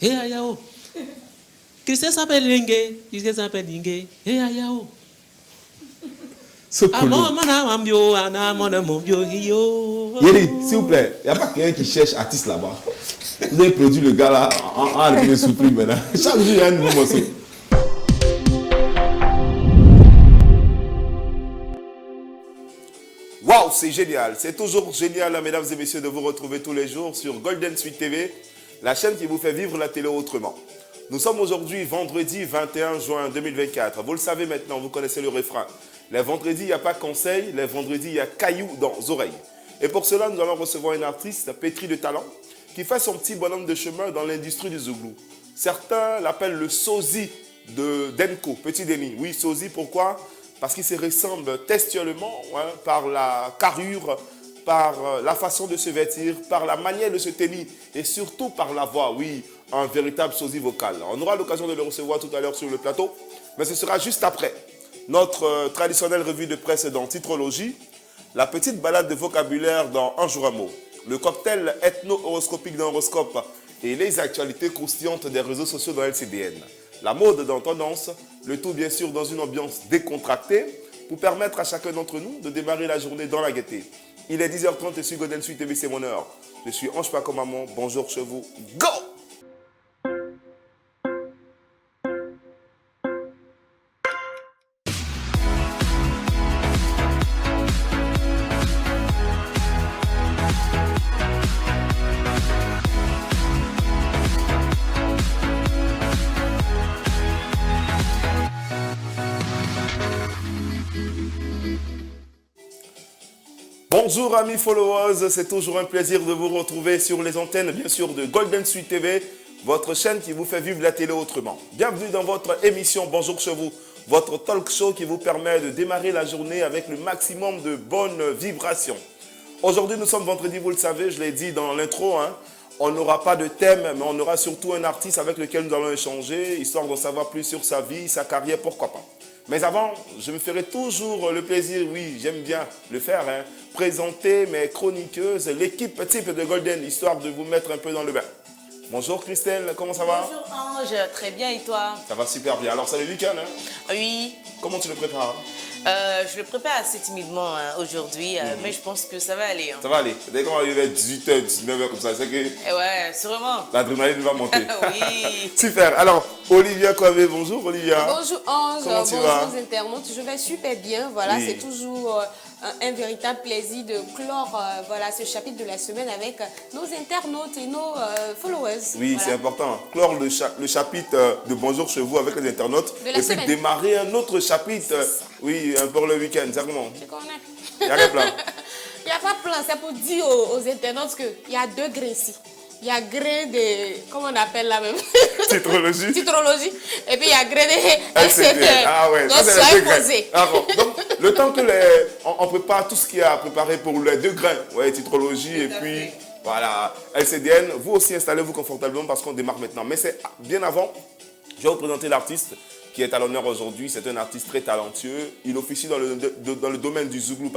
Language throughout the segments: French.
Hé ayao. Christelle s'appelle Lingue. Christelle s'appelle Lingue. Hé ayao. Yéli, s'il vous plaît, il n'y a pas quelqu'un qui cherche artiste là-bas. Vous avez produit le gars là en le souffrir maintenant. Chaque jour, il y a un nouveau morceau. Waouh, c'est génial. C'est toujours génial, mesdames et messieurs, de vous retrouver tous les jours sur Golden Suite TV, la chaîne qui vous fait vivre la télé autrement. Nous sommes aujourd'hui vendredi 21 juin 2024. Vous le savez maintenant, vous connaissez le refrain. Les vendredis, il n'y a pas conseil. Les vendredis, il y a cailloux dans les oreilles. Et pour cela, nous allons recevoir un artiste pétri de talent qui fait son petit bonhomme de chemin dans l'industrie du Zouglou. Certains l'appellent le sosie de Denko, Petit Denis. Oui, sosie, pourquoi? Parce qu'il se ressemble textuellement par la carrure, par la façon de se vêtir, par la manière de se tenir et surtout par la voix. Oui, un véritable sosie vocal. On aura l'occasion de le recevoir tout à l'heure sur le plateau, mais ce sera juste après. Notre traditionnelle revue de presse dans Titrologie, la petite balade de vocabulaire dans Un jour un mot, le cocktail ethno-horoscopique dans Horoscope et les actualités croustillantes des réseaux sociaux dans LCDN. La mode dans Tendance, le tout bien sûr dans une ambiance décontractée pour permettre à chacun d'entre nous de démarrer la journée dans la gaieté. Il est 10h30 et sur Golden Suite TV, c'est mon heure. Je suis Ange Paco Maman, bonjour chez vous, go! Bonjour amis followers, c'est toujours un plaisir de vous retrouver sur les antennes bien sûr de Golden Suite TV, votre chaîne qui vous fait vivre la télé autrement. Bienvenue dans votre émission Bonjour chez vous, votre talk show qui vous permet de démarrer la journée avec le maximum de bonnes vibrations. Aujourd'hui nous sommes vendredi, vous le savez, je l'ai dit dans l'intro, on n'aura pas de thème, mais on aura surtout un artiste avec lequel nous allons échanger, histoire d'en savoir plus sur sa vie, sa carrière, pourquoi pas. Mais avant, je me ferai toujours le plaisir, oui, j'aime bien le faire, présenter mes chroniqueuses, l'équipe type de Golden, histoire de vous mettre un peu dans le bain. Bonjour Christelle, comment ça va? Bonjour Ange, très bien et toi? Ça va super bien. Alors c'est le week-end, Oui. Comment tu le prépares? Je le prépare assez timidement aujourd'hui, mais je pense que ça va aller. Ça va aller. Dès qu'on va arriver à 18h, 19h comme ça, c'est que ouais, sûrement. l'adrénaline va monter. Oui. Super. Alors, Olivia Kouavé, bonjour Olivia. Bonjour Ange, bonjour aux internautes. Je vais super bien. Voilà, oui. C'est toujours un véritable plaisir de clore voilà, ce chapitre de la semaine avec nos internautes et nos followers. Oui, voilà. C'est important. Clore le chapitre de Bonjour chez vous avec les internautes de la et semaine. Puis démarrer un autre chapitre, oui, pour le week-end, exactement. Tu connais. Il n'y a qu'un plan. Il n'y a pas de plan, c'est pour dire aux internautes qu'il y a deux grains ici. Il y a grain de, comment on appelle la même Titrologie. Titrologie. Et puis il y a grain de LCD. Ah ouais, donc ça c'est les deux grains. posé. Ah, bon. Donc, le temps que on prépare tout ce qu'il y a à préparer pour les deux grains, ouais, titrologie et puis voilà, LCDN, vous aussi installez-vous confortablement parce qu'on démarre maintenant. Mais c'est bien avant, je vais vous présenter l'artiste qui est à l'honneur aujourd'hui. C'est un artiste très talentueux. Il officie dans le domaine du Zouglou,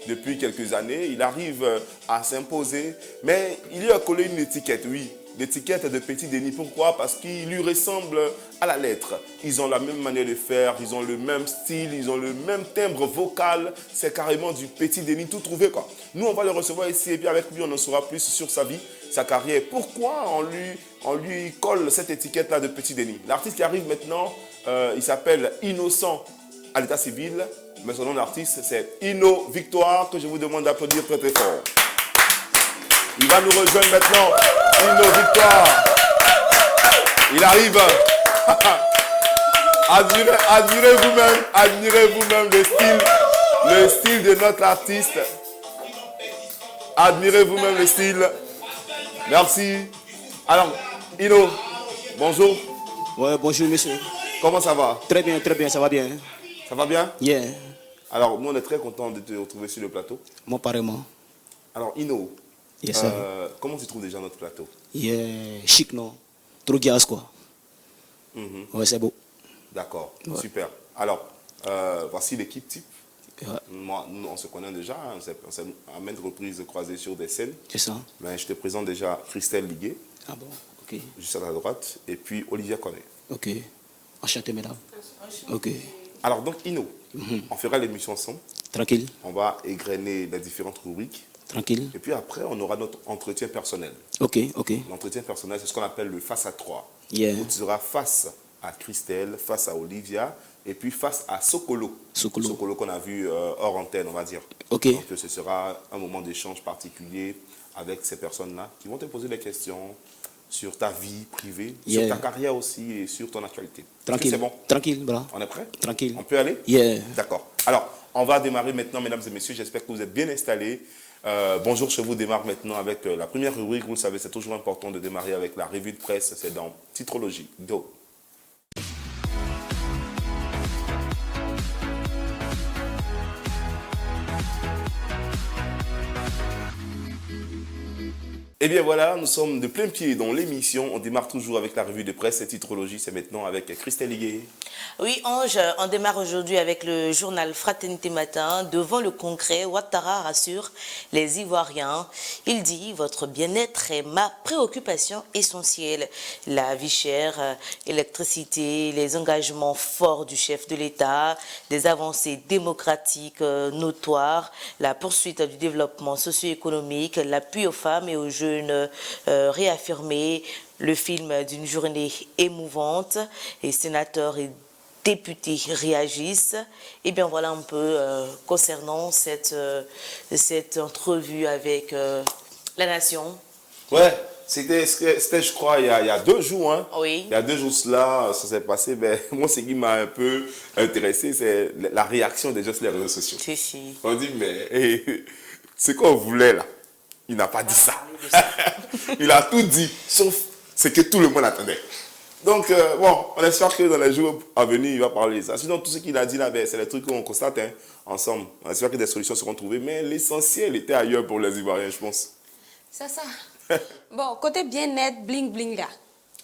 depuis quelques années. Il arrive à s'imposer, mais il lui a collé une étiquette, oui. L'étiquette de Petit Denis. Pourquoi? Parce qu'il lui ressemble à la lettre. Ils ont la même manière de faire, ils ont le même style, ils ont le même timbre vocal. C'est carrément du Petit Denis tout trouvé, quoi. Nous, on va le recevoir ici et puis avec lui, on en saura plus sur sa vie, sa carrière. Pourquoi on lui colle cette étiquette-là de Petit Denis? L'artiste qui arrive maintenant, il s'appelle Innocent à l'état civil, mais son nom d'artiste, c'est Inno Victoire, que je vous demande d'applaudir très très fort. Il va nous rejoindre maintenant, Inno Victoire. Il arrive. Admirez vous-même le style de notre artiste. Admirez vous-même le style. Merci. Alors, Inno, bonjour. Ouais, bonjour monsieur. Comment ça va? Très bien, ça va bien. Ça va bien? Yeah. Alors, nous, on est très contents de te retrouver sur le plateau. Moi, pareillement. Alors, Inno, Yes, sir. comment tu trouves déjà notre plateau? Yeah, chic, non? Trop gaz, quoi. Ouais, c'est beau. D'accord, Ouais. super. Alors, voici l'équipe type. Ouais, Nous, on se connaît déjà. On s'est à maintes reprises croisés sur des scènes. c'est ça. Mais je te présente déjà Christelle Liguet. Ah bon? Ok, Ok. juste à la droite, et puis Olivia Koné. Ok. Enchanté, mesdames. Ok. Alors donc, Ino, on fera l'émission ensemble. Tranquille. On va égrener les différentes rubriques. Tranquille. Et puis après, on aura notre entretien personnel. Ok, ok. L'entretien personnel, c'est ce qu'on appelle le face à 3. Yeah. Où tu seras face à Christelle, face à Olivia, et puis face à Sokolo. Sokolo. Qu'on a vu hors antenne, on va dire. Ok. Donc ce sera un moment d'échange particulier avec ces personnes-là qui vont te poser des questions sur ta vie privée, Yeah. sur ta carrière aussi et sur ton actualité. Tranquille. C'est bon? Tranquille, bra. On est prêt? Tranquille. On peut aller? Yeah. D'accord. Alors, on va démarrer maintenant, mesdames et messieurs. J'espère que vous êtes bien installés. Bonjour, je vous démarre maintenant avec la première rubrique. Vous le savez, c'est toujours important de démarrer avec la revue de presse. C'est dans Titrologie. Go. Eh bien voilà, nous sommes de plein pied dans l'émission. On démarre toujours avec la revue de presse et Titrologie. C'est maintenant avec Christelle Higuet. Oui, Ange, on démarre aujourd'hui avec le journal Fraternité Matin. Devant le Congrès, Ouattara rassure les Ivoiriens. Il dit « Votre bien-être est ma préoccupation essentielle. La vie chère, l'électricité, les engagements forts du chef de l'État, des avancées démocratiques notoires, la poursuite du développement socio-économique, l'appui aux femmes et aux jeunes réaffirmé, le film d'une journée émouvante, et sénateurs et députés réagissent. Et bien voilà un peu concernant cette entrevue avec La Nation. Ouais, c'était je crois, il y a 2 jours. Hein. Oui. Il y a 2 jours cela, ça s'est passé. Ben, moi, ce qui m'a un peu intéressé, c'est la réaction des gens sur les réseaux sociaux. Si. On dit, mais ce qu'on voulait là, il n'a pas dit ça. Il a tout dit, sauf ce que tout le monde attendait. Donc, bon, on espère que dans les jours à venir, il va parler de ça. Sinon, tout ce qu'il a dit là, ben, c'est les trucs qu'on constate ensemble. On espère que des solutions seront trouvées. Mais l'essentiel était ailleurs pour les Ivoiriens, je pense. C'est ça. Bon, côté bien-être, bling là,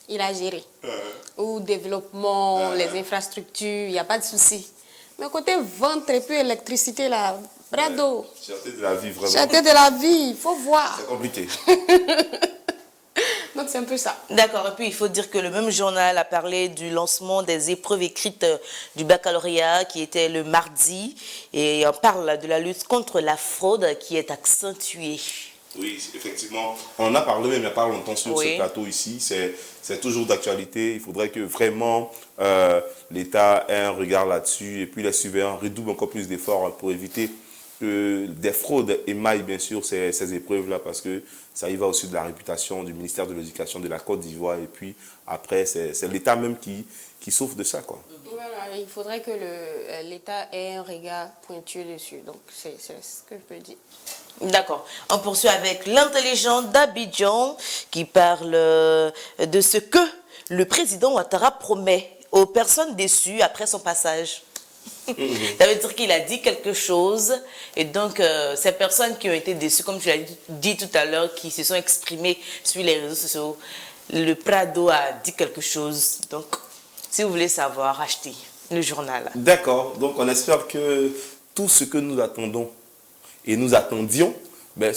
il a géré. Ou développement, les infrastructures, il n'y a pas de souci. Mais côté ventre et puis électricité là, brado. Cherté de la vie, vraiment. Cherté de la vie, il faut voir. C'est compliqué. Donc c'est un peu ça. D'accord, et puis il faut dire que le même journal a parlé du lancement des épreuves écrites du baccalauréat qui était le mardi, et on parle de la lutte contre la fraude qui est accentuée. Oui, effectivement. On en a parlé même il n'y a pas longtemps sur ce plateau ici. C'est toujours d'actualité. Il faudrait que vraiment l'État ait un regard là-dessus et puis les surveillants redoublent encore plus d'efforts pour éviter que des fraudes émaillent bien sûr ces épreuves-là, parce que ça y va aussi de la réputation du ministère de l'Éducation de la Côte d'Ivoire, et puis après c'est l'État même qui souffre de ça, quoi. Voilà, il faudrait que l'État ait un regard pointueux dessus. Donc c'est ce que je peux dire. D'accord. On poursuit avec l'intelligent d'Abidjan qui parle de ce que le président Ouattara promet aux personnes déçues après son passage. Ça veut dire qu'il a dit quelque chose, et donc ces personnes qui ont été déçues, comme tu l'as dit tout à l'heure, qui se sont exprimées sur les réseaux sociaux, le Prado a dit quelque chose. Donc, si vous voulez savoir, achetez le journal. D'accord. Donc, on espère que tout ce que nous attendons et nous attendions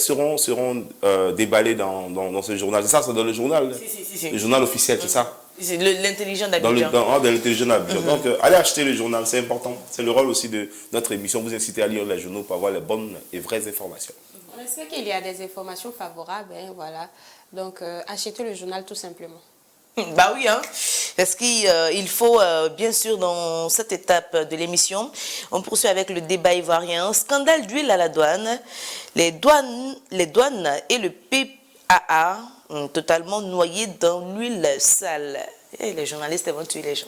seront déballés dans ce journal. C'est ça, c'est dans le journal. Si. Le journal officiel, c'est ça. C'est l'intelligent d'Abidjan. Dans l'intelligent d'Abidjan. Donc, allez acheter le journal, c'est important. C'est le rôle aussi de notre émission. Vous incitez à lire les journaux pour avoir les bonnes et vraies informations. On sait qu'il y a des informations favorables, voilà. Donc, achetez le journal tout simplement. Bah oui, hein. Parce qu'il faut, bien sûr, dans cette étape de l'émission, on poursuit avec le débat ivoirien. Scandale d'huile à la douane. Les douanes et le PAA ont totalement noyé dans l'huile sale. Et les journalistes vont tuer les gens.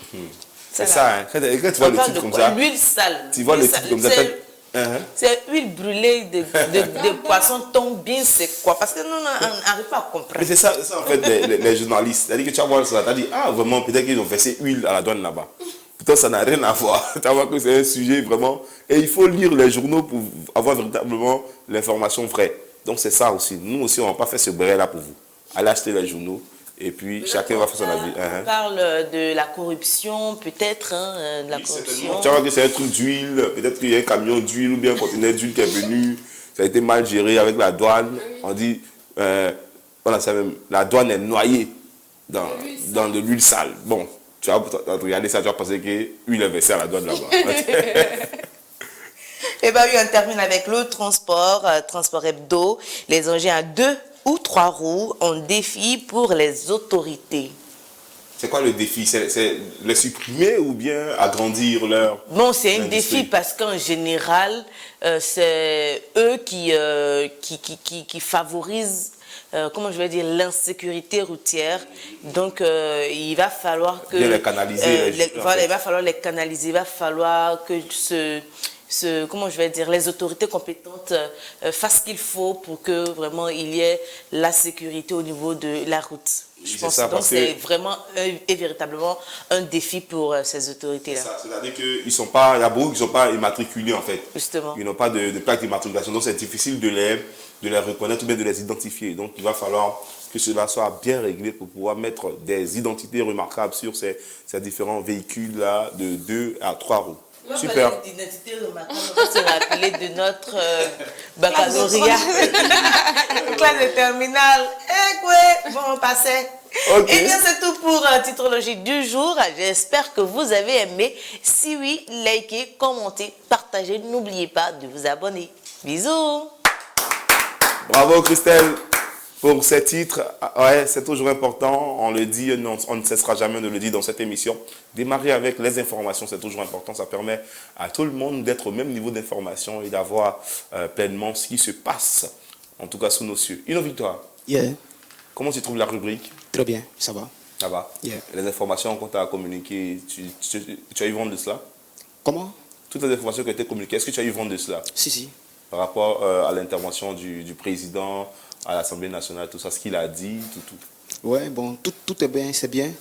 C'est ça, hein. Quand tu vois le titre comme ça. L'huile sale. Tu vois le titre comme ça. C'est huile brûlée de poisson tombe bien, c'est quoi? Parce que nous, on n'arrive pas à comprendre. Mais c'est ça en fait, les journalistes. C'est-à-dire que tu vas voir ça, tu as dit, ah vraiment, peut-être qu'ils ont versé huile à la douane là-bas. Pourtant, ça n'a rien à voir. Tu vas voir que c'est un sujet vraiment. Et il faut lire les journaux pour avoir véritablement l'information vraie. Donc c'est ça aussi. Nous aussi, on ne va pas faire ce béret-là pour vous. Allez acheter les journaux. Et puis, chacun va faire son avis. On parle de la corruption, peut-être, de la corruption. Tu vois que c'est un truc d'huile, peut-être qu'il y a un camion d'huile ou bien un conteneur d'huile qui est venu, ça a été mal géré avec la douane. On dit, voilà, la douane est noyée dans de l'huile sale. Bon, tu vas regarder ça, tu vas penser que l'huile est versée à la douane là-bas. Et bien oui, on termine avec le transport, transport hebdo. Les engins à 2 ou 3 roues ont défi pour les autorités. C'est quoi le défi? C'est les supprimer ou bien agrandir leur... Bon, c'est un l'industrie? défi parce qu'en général, c'est eux qui favorisent, comment je vais dire, l'insécurité routière. Donc, il va falloir que... Bien les canaliser. Il va falloir les canaliser, il va falloir que comment je vais dire, les autorités compétentes fassent ce qu'il faut pour que vraiment il y ait la sécurité au niveau de la route. Je pense donc c'est vraiment et véritablement un défi pour ces autorités-là. C'est-à-dire qu'il y a beaucoup qui ne sont pas immatriculés en fait. Justement. Ils n'ont pas de plaque d'immatriculation, donc c'est difficile de les reconnaître ou bien de les identifier. Donc il va falloir que cela soit bien réglé pour pouvoir mettre des identités remarquables sur ces différents véhicules-là de 2 à 3 roues. Super. D'identité remarquable, on va se rappeler de notre baccalauréat, classe de terminale. Bon, on passait. Okay. Et bien, c'est tout pour Titrologie du jour. J'espère que vous avez aimé. Si oui, likez, commentez, partagez. N'oubliez pas de vous abonner. Bisous. Bravo Christelle pour ces titres. Ouais, c'est toujours important. On le dit, on ne cessera jamais de le dire dans cette émission. Démarrer avec les informations, c'est toujours important. Ça permet à tout le monde d'être au même niveau d'information et d'avoir pleinement ce qui se passe, en tout cas sous nos cieux. Une victoire. Yeah. Comment tu trouves la rubrique? Très bien, ça va. Ça va. Yeah. Les informations qu'on t'a communiquées, tu as eu vent de cela? Comment? Toutes les informations qui ont été communiquées, est-ce que tu as eu vent de cela? Si. Par rapport à l'intervention du président à l'Assemblée nationale, tout ça, ce qu'il a dit, tout. Ouais, bon, tout est bien, c'est bien.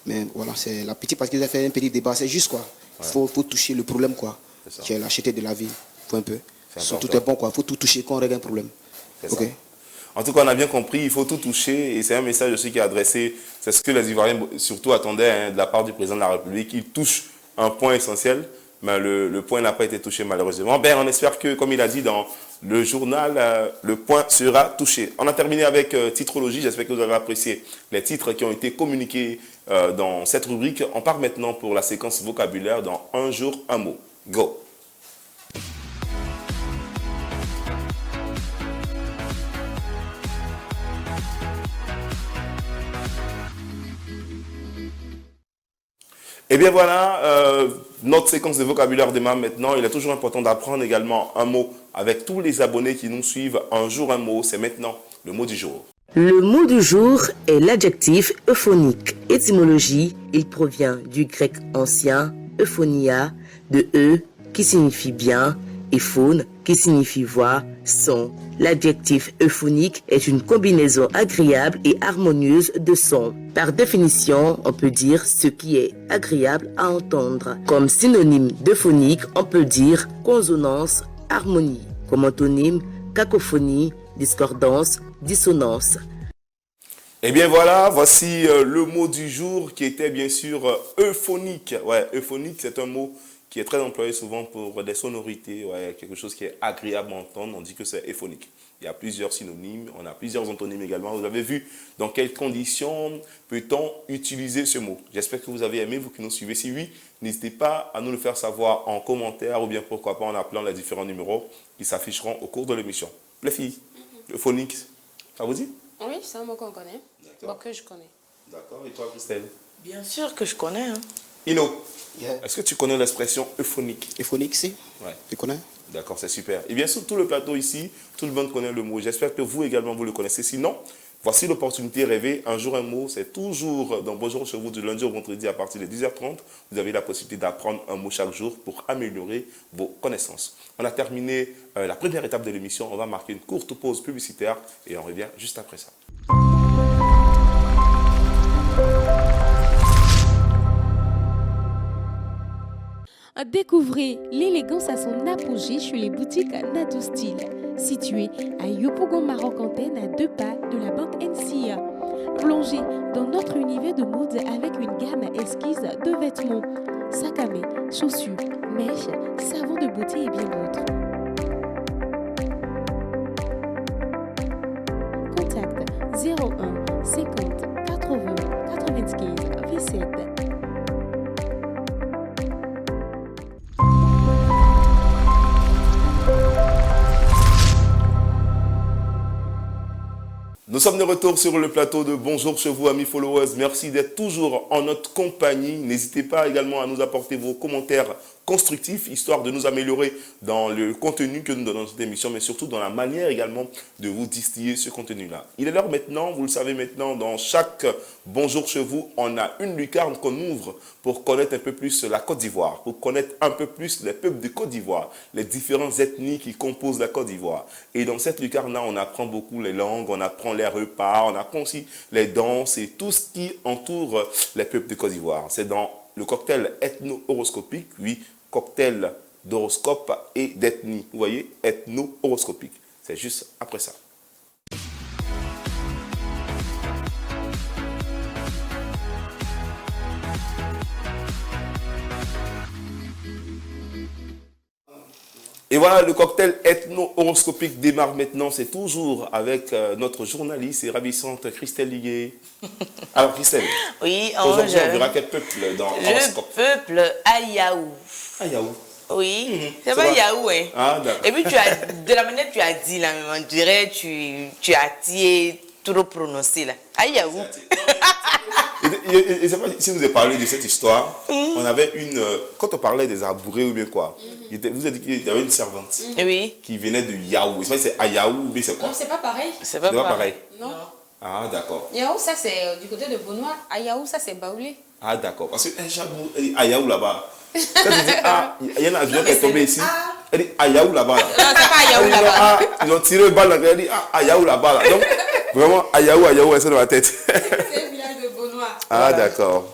Mais voilà, c'est la petite, parce qu'ils ont fait un petit débat, c'est juste quoi. Il faut toucher le problème quoi. Qui est la cherté de la vie, faut un peu. Tout est bon quoi, il faut tout toucher quand on règle un problème. Ok. En tout cas, on a bien compris, il faut tout toucher et c'est un message aussi qui est adressé, c'est ce que les Ivoiriens surtout attendaient de la part du président de la République. Il touche un point essentiel, mais le point n'a pas été touché malheureusement. Ben, on espère que, comme il a dit dans le journal, le point sera touché. On a terminé avec Titrologie, j'espère que vous avez apprécié les titres qui ont été communiqués dans cette rubrique. On part maintenant pour la séquence vocabulaire dans un jour, un mot. Go! Et bien voilà, notre séquence de vocabulaire démarre maintenant. Il est toujours important d'apprendre également un mot avec tous les abonnés qui nous suivent. Un jour, un mot, c'est maintenant le mot du jour. Le mot du jour est l'adjectif euphonique. Étymologie, il provient du grec ancien euphonia, de qui signifie bien, et phone qui signifie voix, son. L'adjectif euphonique est une combinaison agréable et harmonieuse de sons. Par définition, on peut dire ce qui est agréable à entendre. Comme synonyme d'euphonique, on peut dire consonance, harmonie. Comme antonyme, cacophonie, discordance, dissonance. Et bien voilà, voici le mot du jour qui était bien sûr euphonique. Ouais, euphonique, c'est un mot qui est très employé souvent pour des sonorités, ouais, quelque chose qui est agréable à entendre, on dit que c'est euphonique. Il y a plusieurs synonymes, on a plusieurs antonymes également. Vous avez vu dans quelles conditions peut-on utiliser ce mot. J'espère que vous avez aimé, vous qui nous suivez. Si oui, n'hésitez pas à nous le faire savoir en commentaire ou bien pourquoi pas en appelant les différents numéros qui s'afficheront au cours de l'émission. Les filles, euphonique, ça vous dit? Oui, c'est un mot qu'on connaît. Bon, que je connais. D'accord, et toi Christelle? Bien sûr que je connais. Hein. Ino, Yeah. est-ce que tu connais l'expression euphonique? Euphonique, si. Ouais. Tu connais? D'accord, c'est super. Et bien sur tout le plateau ici, tout le monde connaît le mot. J'espère que vous également, vous le connaissez. Sinon, voici l'opportunité rêvée. Un jour, un mot, c'est toujours dans Bonjour chez vous du lundi au vendredi à partir de 10h30. Vous avez la possibilité d'apprendre un mot chaque jour pour améliorer vos connaissances. On a terminé la première étape de l'émission. On va marquer une courte pause publicitaire et on revient juste après ça. Découvrez l'élégance à son apogée chez les boutiques Nato Style, situées à Yopougon Maroc Antenne à 2 pas de la banque NCA. Plongez dans notre univers de mode avec une gamme esquisse de vêtements, sacs à main, chaussures, mèches, savons de beauté et bien d'autres. Contact 01 50 80 précède. Nous sommes de retour sur le plateau de Bonjour chez vous, amis followers. Merci d'être toujours en notre compagnie. N'hésitez pas également à nous apporter vos commentaires constructifs, histoire de nous améliorer dans le contenu que nous donnons dans cette émission, mais surtout dans la manière également de vous distiller ce contenu-là. Il est l'heure maintenant, vous le savez maintenant, dans chaque Bonjour chez vous, on a une lucarne qu'on ouvre pour connaître un peu plus la Côte d'Ivoire, pour connaître un peu plus les peuples de Côte d'Ivoire, les différentes ethnies qui composent la Côte d'Ivoire. Et dans cette lucarne-là, on apprend beaucoup les langues, on apprend les repas, on apprend aussi les danses et tout ce qui entoure les peuples de Côte d'Ivoire. C'est dans le cocktail ethno-horoscopique, oui, cocktail d'horoscope et d'ethnie. Vous voyez, ethno-horoscopique. C'est juste après ça. Et voilà, le cocktail ethno-horoscopique démarre maintenant. C'est toujours avec notre journaliste et ravissante Christelle Liguet. Alors Christelle, oui, aujourd'hui on verra quel peuple dans l'horoscope. Le peuple Ayaou. Ayaou. Oui, c'est pas Yaou, hein. Ah, d'accord. Et puis de la manière que tu as dit là, on dirait tu as tiré trop prononcé là. Ayaou. Et c'est pas si vous avez parlé de cette histoire, on avait quand on parlait des abourés ou bien quoi, vous avez dit qu'il y avait une servante qui venait de Yaou. C'est Ayaou ou bien c'est quoi? Non, c'est pas pareil. C'est pas pareil. Non. Ah, d'accord. Yaou, ça c'est du côté de Benoît. Ayaou, ça c'est Baoulé. Ah, d'accord. Parce que j'avoue, elle dit Ayaou là-bas. Quand tu dis, ah, il y a un avion qui est tombé ici, elle dit Ayaou là-bas. Là. Non, c'est pas Ayaou là-bas. Ah, ils ont tiré le balle là, elle dit Ayaou là-bas. Là. Donc, vraiment, Ayaou, c'est dans la tête. C'est le village de Benoît. Ah, d'accord.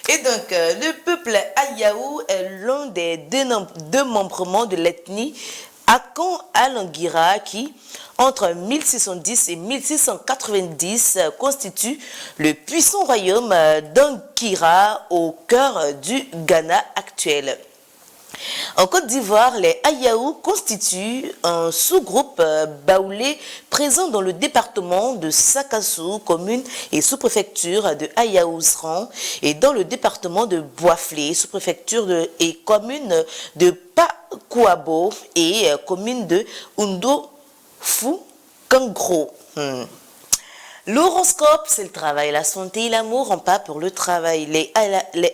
Et donc, le peuple Ayaou est l'un des deux membrements de l'ethnie Akan Alangira qui, entre 1610 et 1690, constitue le puissant royaume d'Ankira au cœur du Ghana actuel. En Côte d'Ivoire, les Ayaou constituent un sous-groupe baoulé présent dans le département de Sakassou, commune et sous-préfecture de Ayaouzran, et dans le département de Boiflé, sous-préfecture et commune de Pakouabo et commune de Ondo-Fou-Kangro. L'horoscope, c'est le travail, la santé et l'amour en pas pour le travail. Les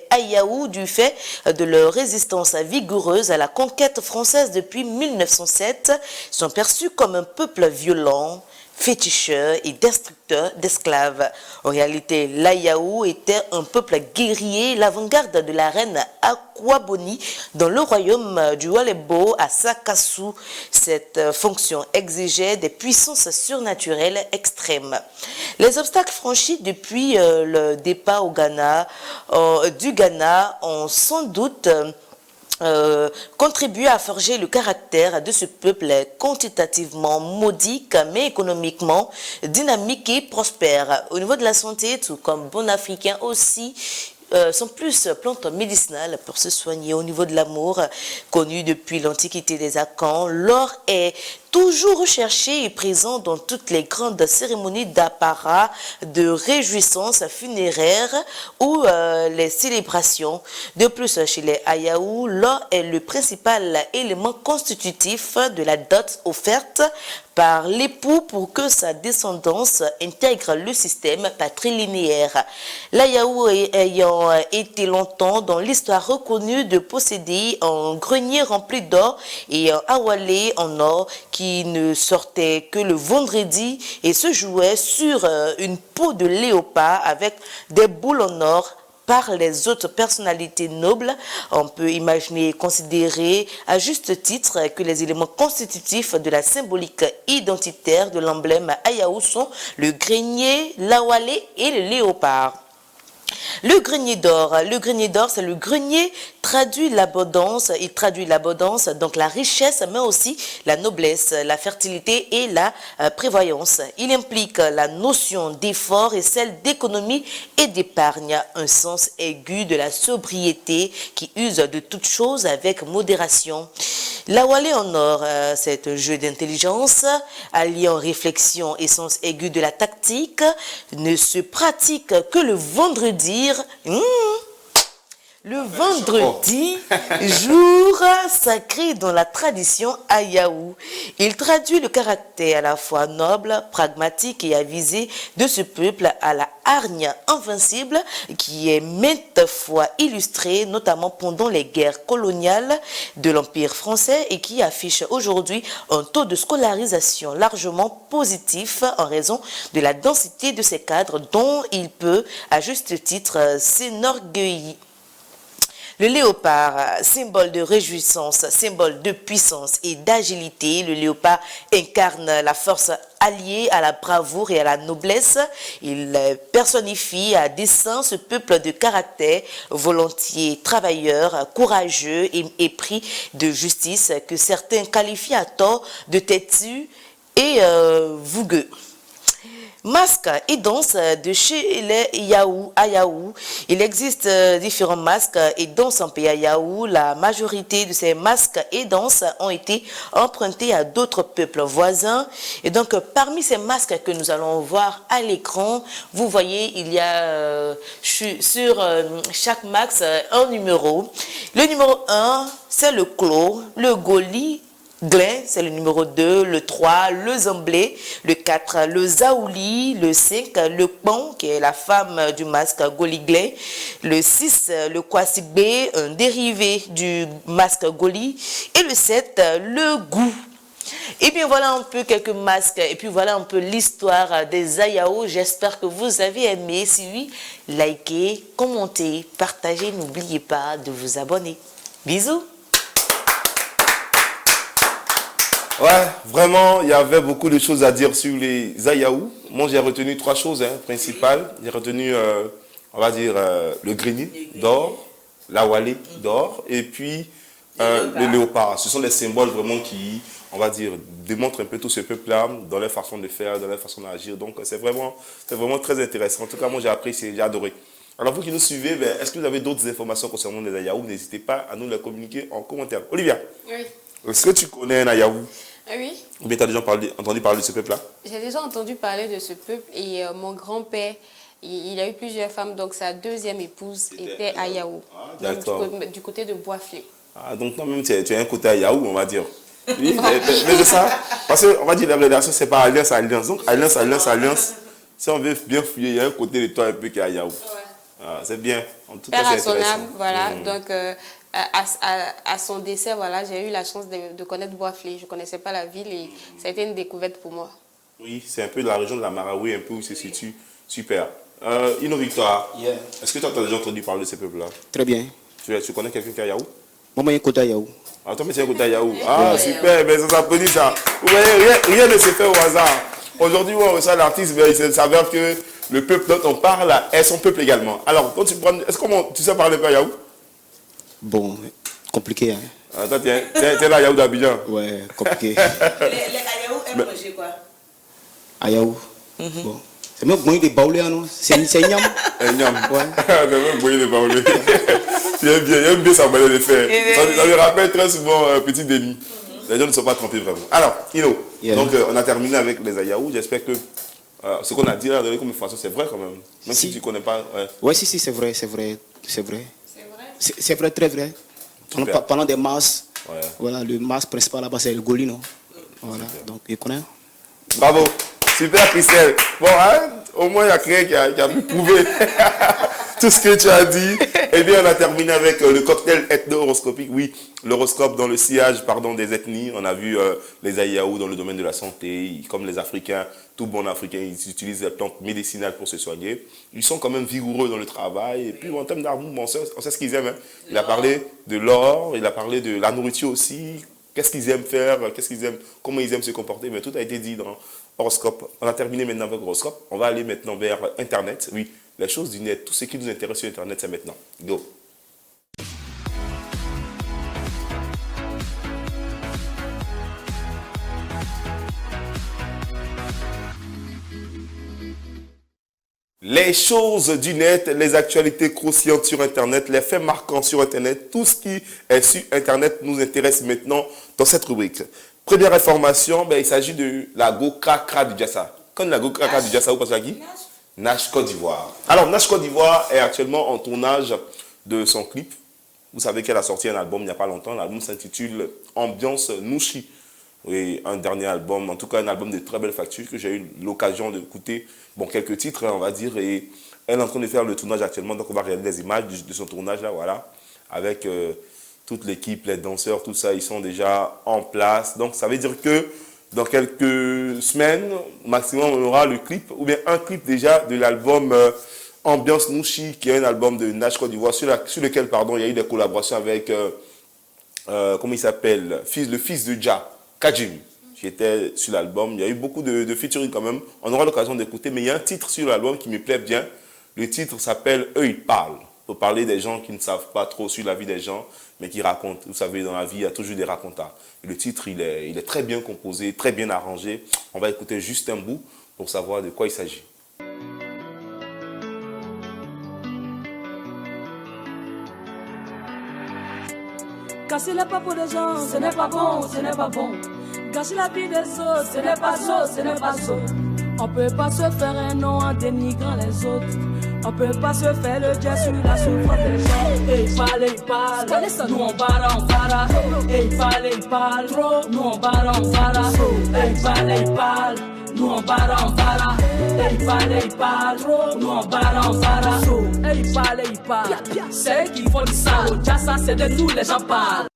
Ayaou, du fait de leur résistance vigoureuse à la conquête française depuis 1907, sont perçus comme un peuple violent, féticheur et destructeur d'esclaves. En réalité, l'Ayaou était un peuple guerrier, l'avant-garde de la reine Akwaboni dans le royaume du Walebo à Sakassou. Cette fonction exigeait des puissances surnaturelles extrêmes. Les obstacles franchis depuis le départ du Ghana ont sans doute contribuer à forger le caractère de ce peuple quantitativement modique, mais économiquement dynamique et prospère. Au niveau de la santé, tout comme bon africain aussi, sont plus plantes médicinales pour se soigner. Au niveau de l'amour, connu depuis l'Antiquité des Akans, l'or est toujours recherché et présent dans toutes les grandes cérémonies d'apparat, de réjouissances funéraires ou les célébrations. De plus, chez les Ayaou, l'or est le principal élément constitutif de la dot offerte par l'époux pour que sa descendance intègre le système patrilinéaire. L'Ayaou ayant été longtemps dans l'histoire reconnue de posséder un grenier rempli d'or et un awalé en or qui ne sortait que le vendredi et se jouait sur une peau de léopard avec des boules en or par les autres personnalités nobles. On peut imaginer et considérer à juste titre que les éléments constitutifs de la symbolique identitaire de l'emblème Ayaou sont le grenier, l'awalé et le léopard. Le grenier d'or, c'est le grenier traduit l'abondance, il traduit l'abondance, donc la richesse, mais aussi la noblesse, la fertilité et la prévoyance. Il implique la notion d'effort et celle d'économie et d'épargne, un sens aigu de la sobriété qui use de toutes choses avec modération. La Walé en or, c'est un jeu d'intelligence alliant réflexion et sens aigu de la tactique, ne se pratique que le vendredi. Le vendredi, jour sacré dans la tradition Ayaou. Il traduit le caractère à la fois noble, pragmatique et avisé de ce peuple à la hargne invincible qui est maintes fois illustré, notamment pendant les guerres coloniales de l'Empire français et qui affiche aujourd'hui un taux de scolarisation largement positif en raison de la densité de ses cadres dont il peut, à juste titre, s'enorgueillir. Le léopard, symbole de réjouissance, symbole de puissance et d'agilité, le léopard incarne la force alliée à la bravoure et à la noblesse. Il personnifie à dessein ce peuple de caractère volontiers travailleur, courageux et épris de justice que certains qualifient à tort de têtu et vougueux. Masques et danses de chez les Ayaou. Il existe différents masques et danses en pays Ayaou. La majorité de ces masques et danses ont été empruntés à d'autres peuples voisins. Et donc, parmi ces masques que nous allons voir à l'écran, vous voyez, il y a sur chaque masque un numéro. Le numéro 1, c'est le clos, le goli, Glin, c'est le numéro 2, le 3, le Zamblé, le 4, le Zaouli, le 5, le Pon, qui est la femme du masque Goli Glin, le 6, le Kwasibé, un dérivé du masque Goli, et le 7, le Gou. Et bien voilà un peu quelques masques, et puis voilà un peu l'histoire des Ayaou. J'espère que vous avez aimé. Si oui, likez, commentez, partagez, n'oubliez pas de vous abonner. Bisous. Ouais, vraiment, il y avait beaucoup de choses à dire sur les Ayaou. Moi, j'ai retenu 3 choses principales. J'ai retenu, on va dire, le grenier d'or, la Walé d'or, et puis le léopard. Ce sont des symboles vraiment qui, on va dire, démontrent un peu tout ce peuple-là dans leur façon de faire, dans leur façon d'agir. Donc, c'est vraiment très intéressant. En tout cas, moi, j'ai apprécié, j'ai adoré. Alors, vous qui nous suivez, est-ce que vous avez d'autres informations concernant les Ayaou? N'hésitez pas à nous les communiquer en commentaire. Olivia, Oui. est-ce que tu connais un Ayaou? Oui. Ou bien tu as déjà entendu parler de ce peuple-là? J'ai déjà entendu parler de ce peuple et mon grand-père, il a eu plusieurs femmes, donc sa deuxième épouse était Ayaou. D'accord. Du côté de Boisflé. Ah, donc toi-même, tu as un côté Ayaou, on va dire. Oui, mais c'est ça. Parce qu'on va dire la relation, c'est pas alliance. Donc, alliance. Si on veut bien fouiller, il y a un côté de toi un peu qui est Ayaou. Ouais. Ah, c'est bien. En tout cas, c'est intéressant. Voilà. Donc, à son décès, voilà, j'ai eu la chance de connaître Boisflé. Je ne connaissais pas la ville et ça a été une découverte pour moi. Oui, c'est un peu de la région de la Marawi, un peu où il se situe. Super. Ino Victoire, est-ce que tu as déjà entendu parler de ce peuple-là? Très bien. Tu connais quelqu'un qui est Ayaou? Moi, il y a un côté Ayaou. Ah, toi, mais c'est un côté Ayaou. Ah, super, mais ça s'applaudit ça. Vous voyez, rien ne se fait au hasard. Aujourd'hui, on reçoit l'artiste, mais il s'avère que le peuple dont on parle est son peuple également. Alors, quand tu prends, tu sais parler un peu Ayaou? Bon, compliqué, hein. Ah, toi, tu es l'Ayaou d'Abidjan. Ouais, compliqué. Les Ayaou aiment manger quoi? Ayaou. Bon. C'est même moyen de baouler, non? C'est un nyam. Un nyam. Ouais. C'est même moyen de baouler. J'aime bien ça, moyen de faire. Ça me rappelle très souvent Petit Denis. Les gens ne sont pas trompés vraiment. Alors, Ino, donc on a terminé avec les Ayaou. J'espère que ce qu'on a dit là, comme information, c'est vrai quand même. Même si tu ne connais pas. Ouais, si, c'est vrai. C'est vrai, très vrai. Pendant des masses, voilà, le masque principal là-bas, c'est le Goli, non? Voilà, donc il connaît. Bravo, super Christelle. Bon, au moins il y a quelqu'un qui a pu prouver tout ce que tu as dit. Et bien, on a terminé avec le cocktail ethno-horoscopique. Oui, l'horoscope dans le sillage des ethnies. On a vu les Ayaou dans le domaine de la santé, comme les Africains, tout bon Africain, ils utilisent les plantes médicinales pour se soigner. Ils sont quand même vigoureux dans le travail. Et puis, en termes d'armes, on sait ce qu'ils aiment. Hein. Il a parlé de l'or, il a parlé de la nourriture aussi. Qu'est-ce qu'ils aiment faire, comment ils aiment se comporter. Mais tout a été dit dans l'horoscope. On a terminé maintenant avec l'horoscope. On va aller maintenant vers Internet. Oui, les choses du net, tout ce qui nous intéresse sur Internet, c'est maintenant. Go! Les choses du net, les actualités croustillantes sur Internet, les faits marquants sur Internet, tout ce qui est sur Internet nous intéresse maintenant dans cette rubrique. Première information, il s'agit de la Go Krakra du Diassa. Quand la Go Krakra du Diassa, vous pensez à qui? Nash Côte d'Ivoire. Alors, Nash Côte d'Ivoire est actuellement en tournage de son clip. Vous savez qu'elle a sorti un album il n'y a pas longtemps. L'album s'intitule Ambiance Nouchi. Oui, un dernier album, en tout cas un album de très belle facture que j'ai eu l'occasion d'écouter. Bon, quelques titres, on va dire. Et elle est en train de faire le tournage actuellement. Donc, on va regarder les images de son tournage, là, voilà. Avec toute l'équipe, les danseurs, tout ça, ils sont déjà en place. Donc, ça veut dire que dans quelques semaines, maximum, on aura le clip, ou bien un clip déjà de l'album Ambiance Nouchi, qui est un album de Nash Côte d'Ivoire, sur lequel, pardon, il y a eu des collaborations avec, comment il s'appelle, le fils de Ja, Kajim, qui était sur l'album. Il y a eu beaucoup de featuring quand même. On aura l'occasion d'écouter, mais il y a un titre sur l'album qui me plaît bien. Le titre s'appelle « Eux, ils parlent ». Pour parler des gens qui ne savent pas trop sur la vie des gens, mais qui racontent. Vous savez, dans la vie, il y a toujours des racontars. Et le titre, il est très bien composé, très bien arrangé. On va écouter juste un bout pour savoir de quoi il s'agit. Casser la peau des gens, ce n'est pas bon, ce n'est pas bon. Gâcher la vie des autres, ce n'est pas so, ce n'est pas so. On peut pas se faire un nom en dénigrant les autres. On peut pas se faire le jet sur la souffrance des gens. Et il parle, nous on barre. Et il parle, nous on barre. Et il parle, nous on barre. Et il parle, nous on barre. Et il parle, c'est qui font du salaud. Ça c'est de nous les gens parlent.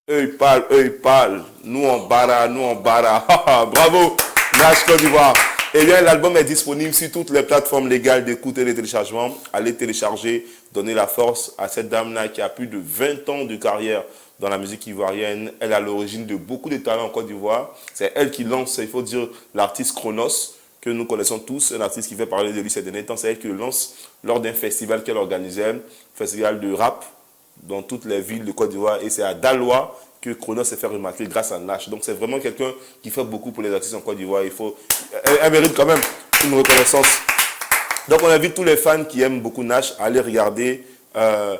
Eux ils parlent, nous on barre. Bravo, Nash Côte d'Ivoire. Eh bien, l'album est disponible sur toutes les plateformes légales d'écoute et de téléchargement. Allez télécharger, donner la force à cette dame-là qui a plus de 20 ans de carrière dans la musique ivoirienne. Elle est à l'origine de beaucoup de talents en Côte d'Ivoire. C'est elle qui lance, il faut dire, l'artiste Chronos, que nous connaissons tous, un artiste qui fait parler de lui ces derniers temps. C'est elle qui le lance lors d'un festival qu'elle organisait, un festival de rap dans toutes les villes de Côte d'Ivoire. Et c'est à Daloa que Chronos s'est fait remarquer grâce à Nash. Donc c'est vraiment quelqu'un qui fait beaucoup pour les artistes en Côte d'Ivoire. Elle mérite quand même une reconnaissance. Donc on invite tous les fans qui aiment beaucoup Nash à aller regarder, à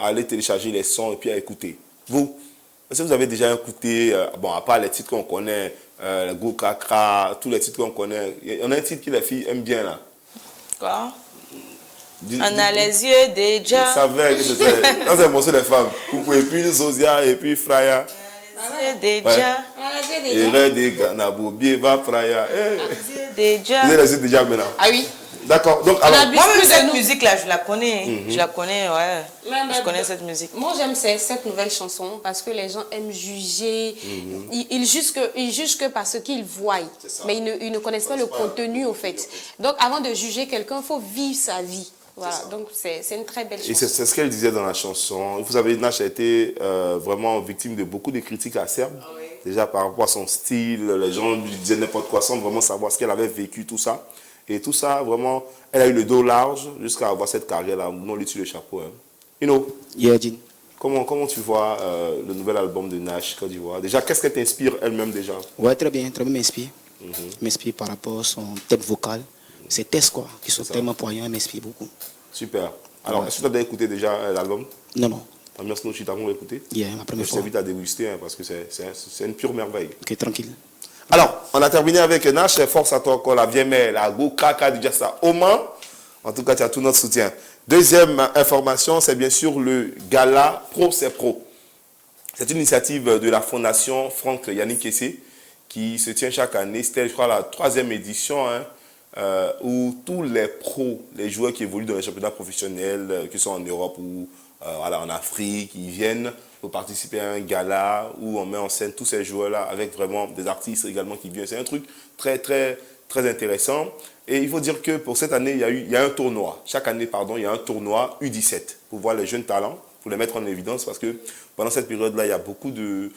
aller télécharger les sons et puis à écouter. Vous, est-ce que vous avez déjà écouté, à part les titres qu'on connaît, Go Krakra, tous les titres qu'on connaît, il y en a un titre que les filles aiment bien là. Quoi? On a les yeux déjà. Je savais que c'était. Dans un morceau des femmes. Coucou, et puis Zozia, et puis Fraya. Les yeux déjà. Et là, des Ganabo, bien va Fraya. Les yeux déjà. Vous avez les yeux déjà maintenant. Ah oui. D'accord. Donc, alors. Moi-même, cette musique-là, je la connais. Je la connais, ouais. Je connais cette musique. Moi, j'aime cette nouvelle chanson parce que les gens aiment juger. Ils jugent que parce qu'ils voient. Mais ils ne connaissent pas le contenu, au fait. Donc, avant de juger quelqu'un, il faut vivre sa vie. Voilà, donc c'est une très belle chanson. Et c'est ce qu'elle disait dans la chanson. Vous savez, Nash a été vraiment victime de beaucoup de critiques acerbes. Ah oui. Déjà par rapport à son style, les gens lui disaient n'importe quoi sans vraiment savoir ce qu'elle avait vécu, tout ça. Et tout ça, vraiment, elle a eu le dos large jusqu'à avoir cette carrière-là. Non, lui, sur le chapeau. Hein. Yeah, Jean. Comment tu vois le nouvel album de Nash Côte d'Ivoire? Déjà, qu'est-ce qu'elle t'inspire elle-même déjà? Ouais, très bien m'inspire. M'inspire par rapport à son thème vocal. Ces tests, quoi, qui sont tellement poignants, m'inspirent beaucoup. Super. Alors, est-ce que tu as déjà écouté l'album? Non. Ambiance Nouchi, tu as écouté? Yeah, ma première fois. Je t'invite à déguster hein, parce que c'est une pure merveille. Ok, tranquille. Alors, on a terminé avec Nash. Force à toi encore, la vieille mère, la Go Krakra du Diassa. Au Mans, en tout cas, tu as tout notre soutien. Deuxième information, c'est bien sûr le gala Pro, c'est Pro. C'est une initiative de la fondation Franck Yannick Kessé qui se tient chaque année. C'était, je crois, la 3e édition, hein, où tous les pros, les joueurs qui évoluent dans les championnats professionnels, qui sont en Europe ou en Afrique, ils viennent pour participer à un gala où on met en scène tous ces joueurs-là avec vraiment des artistes également qui viennent. C'est un truc très, très, très intéressant. Et il faut dire que pour cette année, il y a un tournoi. Chaque année, il y a un tournoi U17 pour voir les jeunes talents, pour les mettre en évidence parce que pendant cette période-là, il y a beaucoup de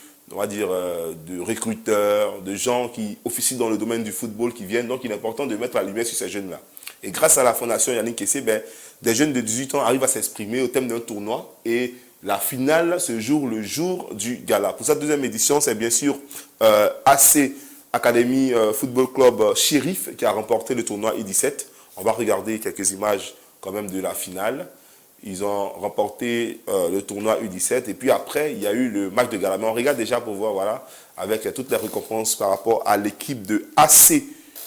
recruteurs, de gens qui officient dans le domaine du football qui viennent. Donc, il est important de mettre la lumière sur ces jeunes-là. Et grâce à la fondation Yannick Kessé, des jeunes de 18 ans arrivent à s'exprimer au thème d'un tournoi. Et la finale se joue le jour du gala. Pour cette 2e édition, c'est bien sûr AC Academy Football Club Shérif qui a remporté le tournoi U17 On va regarder quelques images quand même de la finale. Ils ont remporté le tournoi U17 et puis après, il y a eu le match de gala. Mais on regarde déjà pour voir, voilà, avec toutes les récompenses par rapport à l'équipe de AC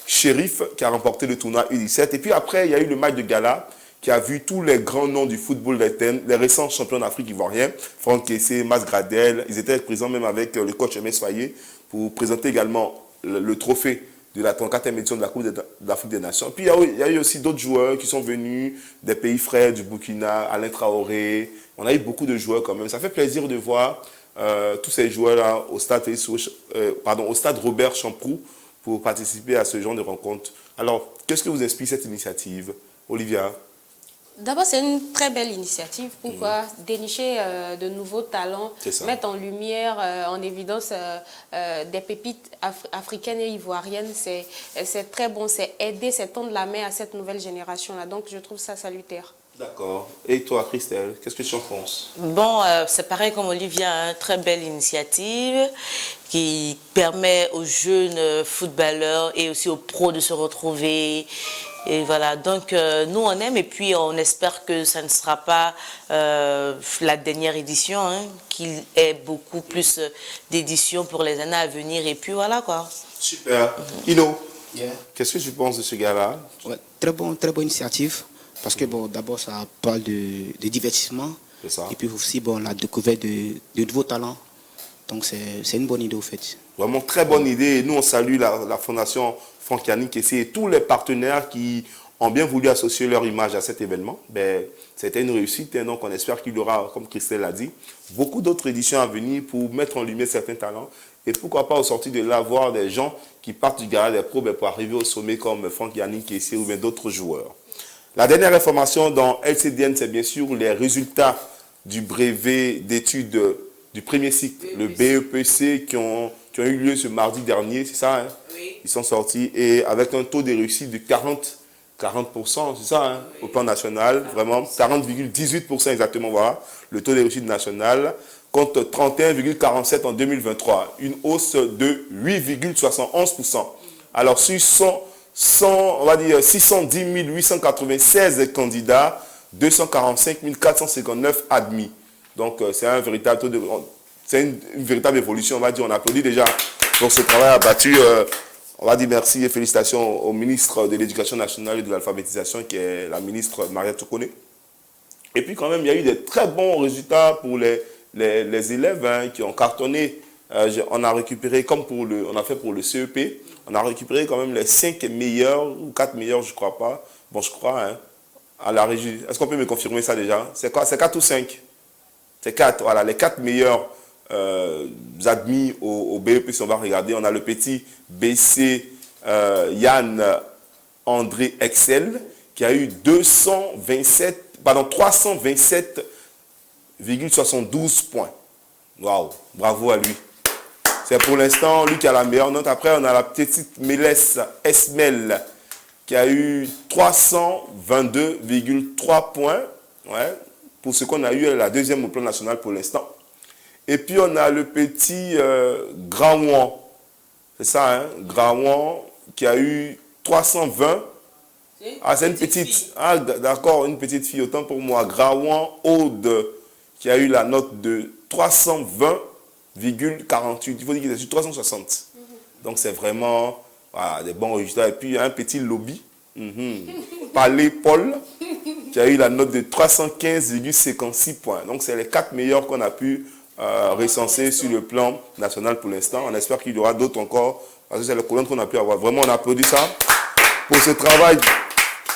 Sheriff qui a remporté le tournoi U17. Et puis après, il y a eu le match de gala qui a vu tous les grands noms du football d'Étienne, les récents champions d'Afrique ivoiriens, Franck Kessé, Mas Gradel. Ils étaient présents même avec le coach MS Faye pour présenter également le trophée de la 34e édition de la Coupe d'Afrique des Nations. Puis il y a eu aussi d'autres joueurs qui sont venus des pays frères, du Burkina, Alain Traoré. On a eu beaucoup de joueurs quand même. Ça fait plaisir de voir tous ces joueurs-là au stade Robert Champroux pour participer à ce genre de rencontre. Alors, qu'est-ce que vous inspire cette initiative, Olivia? D'abord, c'est une très belle initiative. Pourquoi dénicher de nouveaux talents, mettre en lumière, en évidence des pépites africaines et ivoiriennes, c'est très bon. C'est aider, c'est tendre la main à cette nouvelle génération-là. Donc, je trouve ça salutaire. D'accord. Et toi, Christelle, qu'est-ce que tu en penses? Bon, c'est pareil comme Olivia, une très belle initiative qui permet aux jeunes footballeurs et aussi aux pros de se retrouver. Et voilà, donc nous on aime et puis on espère que ça ne sera pas la dernière édition, hein, qu'il y ait beaucoup plus d'éditions pour les années à venir et puis voilà quoi. Super. Ino, qu'est-ce que tu penses de ce gars-là? Ouais, très bonne initiative parce que bon, d'abord ça parle de divertissement et puis aussi bon, la découverte de nouveaux talents. Donc c'est une bonne idée au fait. Vraiment très bonne idée. Et nous on salue la fondation Franck Yannick et tous les partenaires qui ont bien voulu associer leur image à cet événement. Ben, c'était une réussite et donc on espère qu'il y aura, comme Christelle l'a dit, beaucoup d'autres éditions à venir pour mettre en lumière certains talents et pourquoi pas au sorti de là voir des gens qui partent du garage des pros pour arriver au sommet comme Franck Yannick ou bien d'autres joueurs. La dernière information dans LCDN, c'est bien sûr les résultats du brevet d'études du premier cycle, le BEPC, qui ont eu lieu ce mardi dernier, c'est ça, hein? Oui. Ils sont sortis et avec un taux de réussite de 40%, c'est ça, hein? Oui. Au plan national, vraiment 40,18% exactement, voilà, le taux de réussite national, contre 31,47 en 2023, une hausse de 8,71%. Alors sur on va dire 610 896 candidats, 245 459 admis. Donc c'est un véritable taux de... C'est une véritable évolution, on va dire. On applaudit déjà pour ce travail abattu. On va dire merci et félicitations au ministre de l'Éducation nationale et de l'alphabétisation, qui est la ministre Maria Toukone. Et puis quand même, il y a eu des très bons résultats pour les élèves hein, qui ont cartonné. On a récupéré, comme on a fait pour le CEP, on a récupéré quand même les 5 meilleurs, ou 4 meilleurs, je ne crois pas. Bon, je crois, hein, à la régie. Est-ce qu'on peut me confirmer ça déjà? C'est quoi? C'est 4 ou 5? C'est 4, voilà, les 4 meilleurs admis au BEP, si on va regarder. On a le petit BC Yann André Excel qui a eu 327,72 points. Waouh, bravo à lui. C'est pour l'instant lui qui a la meilleure note. Après, on a la petite Mélès Esmel qui a eu 322,3 points. Ouais, pour ce qu'on a eu, elle est la deuxième au plan national pour l'instant. Et puis, on a le petit Graouan. C'est ça, hein? Graouan qui a eu 320. Ah, c'est une petite fille. Ah, d'accord, une petite fille. Autant pour moi. Graouan Aude qui a eu la note de 320,48. Il faut dire qu'il est sur 360. Donc, c'est vraiment voilà, des bons résultats. Et puis, il y a un petit lobby. Palais Paul qui a eu la note de 315,56 points. Donc, c'est les 4 meilleurs qu'on a pu recenser sur le plan national pour l'instant. On espère qu'il y aura d'autres encore, parce que c'est le colonne qu'on a pu avoir. Vraiment, on applaudit ça pour ce travail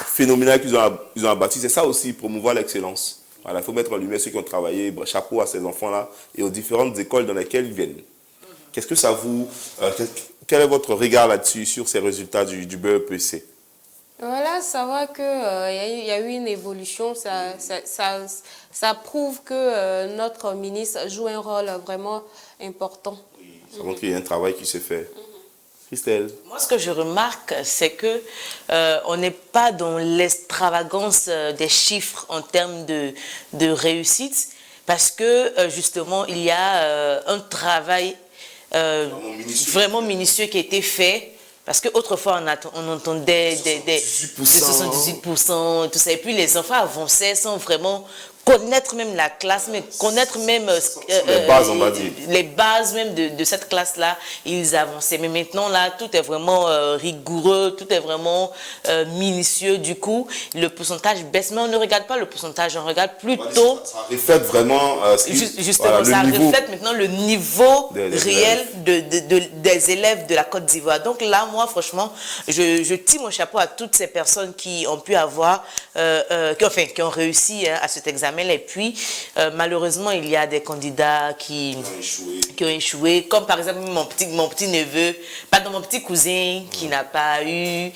phénoménal qu'ils ont abattu. C'est ça aussi, promouvoir l'excellence. Voilà, il faut mettre en lumière ceux qui ont travaillé. Chapeau à ces enfants-là et aux différentes écoles dans lesquelles ils viennent. Qu'est-ce que ça vous... quel est votre regard là-dessus, sur ces résultats du BEPC? Voilà, savoir qu'il y a eu une évolution, ça prouve que notre ministre joue un rôle vraiment important. Oui, ça montre qu'il y a un travail qui se fait. Christelle? Moi, ce que je remarque, c'est que on n'est pas dans l'extravagance des chiffres en termes de réussite, parce que justement, il y a un travail vraiment minutieux qui a été fait Parce qu'autrefois, on entendait des 78%, tout ça. Et puis les enfants avançaient sans vraiment connaître même la classe, mais connaître même les bases, on va dire. Les bases même de cette classe-là, ils avançaient. Mais maintenant, là, tout est vraiment rigoureux, tout est vraiment minutieux. Du coup, le pourcentage baisse. Mais on ne regarde pas le pourcentage, on regarde plutôt... Ça reflète vraiment justement, voilà, ça niveau reflète maintenant le niveau réel élèves. des élèves de la Côte d'Ivoire. Donc là, moi, franchement, je tire mon chapeau à toutes ces personnes qui ont pu avoir, qui ont réussi à cet examen. Et puis, malheureusement, il y a des candidats qui ont échoué, comme par exemple mon petit neveu, pardon, mon petit cousin qui n'a pas eu,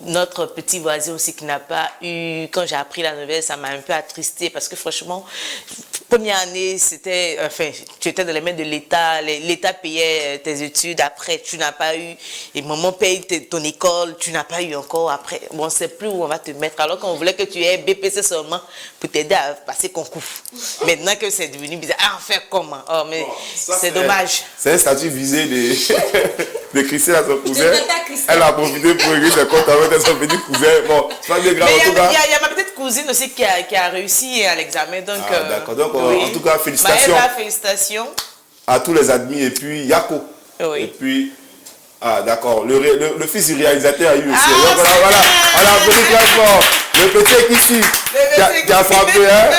notre petit voisin aussi qui n'a pas eu. Quand j'ai appris la nouvelle, ça m'a un peu attristé parce que franchement, première année, c'était, enfin, tu étais dans les mains de l'État, l'État payait tes études, après tu n'as pas eu, et maman paye ton école, tu n'as pas eu encore, après, bon, on ne sait plus où on va te mettre, alors qu'on voulait que tu aies BPC seulement pour t'aider à passer concours. Maintenant que c'est devenu bizarre, faire comment? Oh, mais c'est dommage. C'est un statut visé de Christelle à son cousin. Elle a profité pour régler ses comptes avec son petit cousin. Bon, c'est pas bien grave. Il y a ma petite cousine aussi qui a réussi à l'examen. Donc, d'accord. Donc, oui. en tout cas, félicitations. Maëva, félicitations. À tous les admis. Et puis, Yako. Oui. Et puis, d'accord. Le fils du réalisateur a eu aussi. Donc, voilà. On a applaudi très fort. Le petit qui suit, qui a frappé. Hein?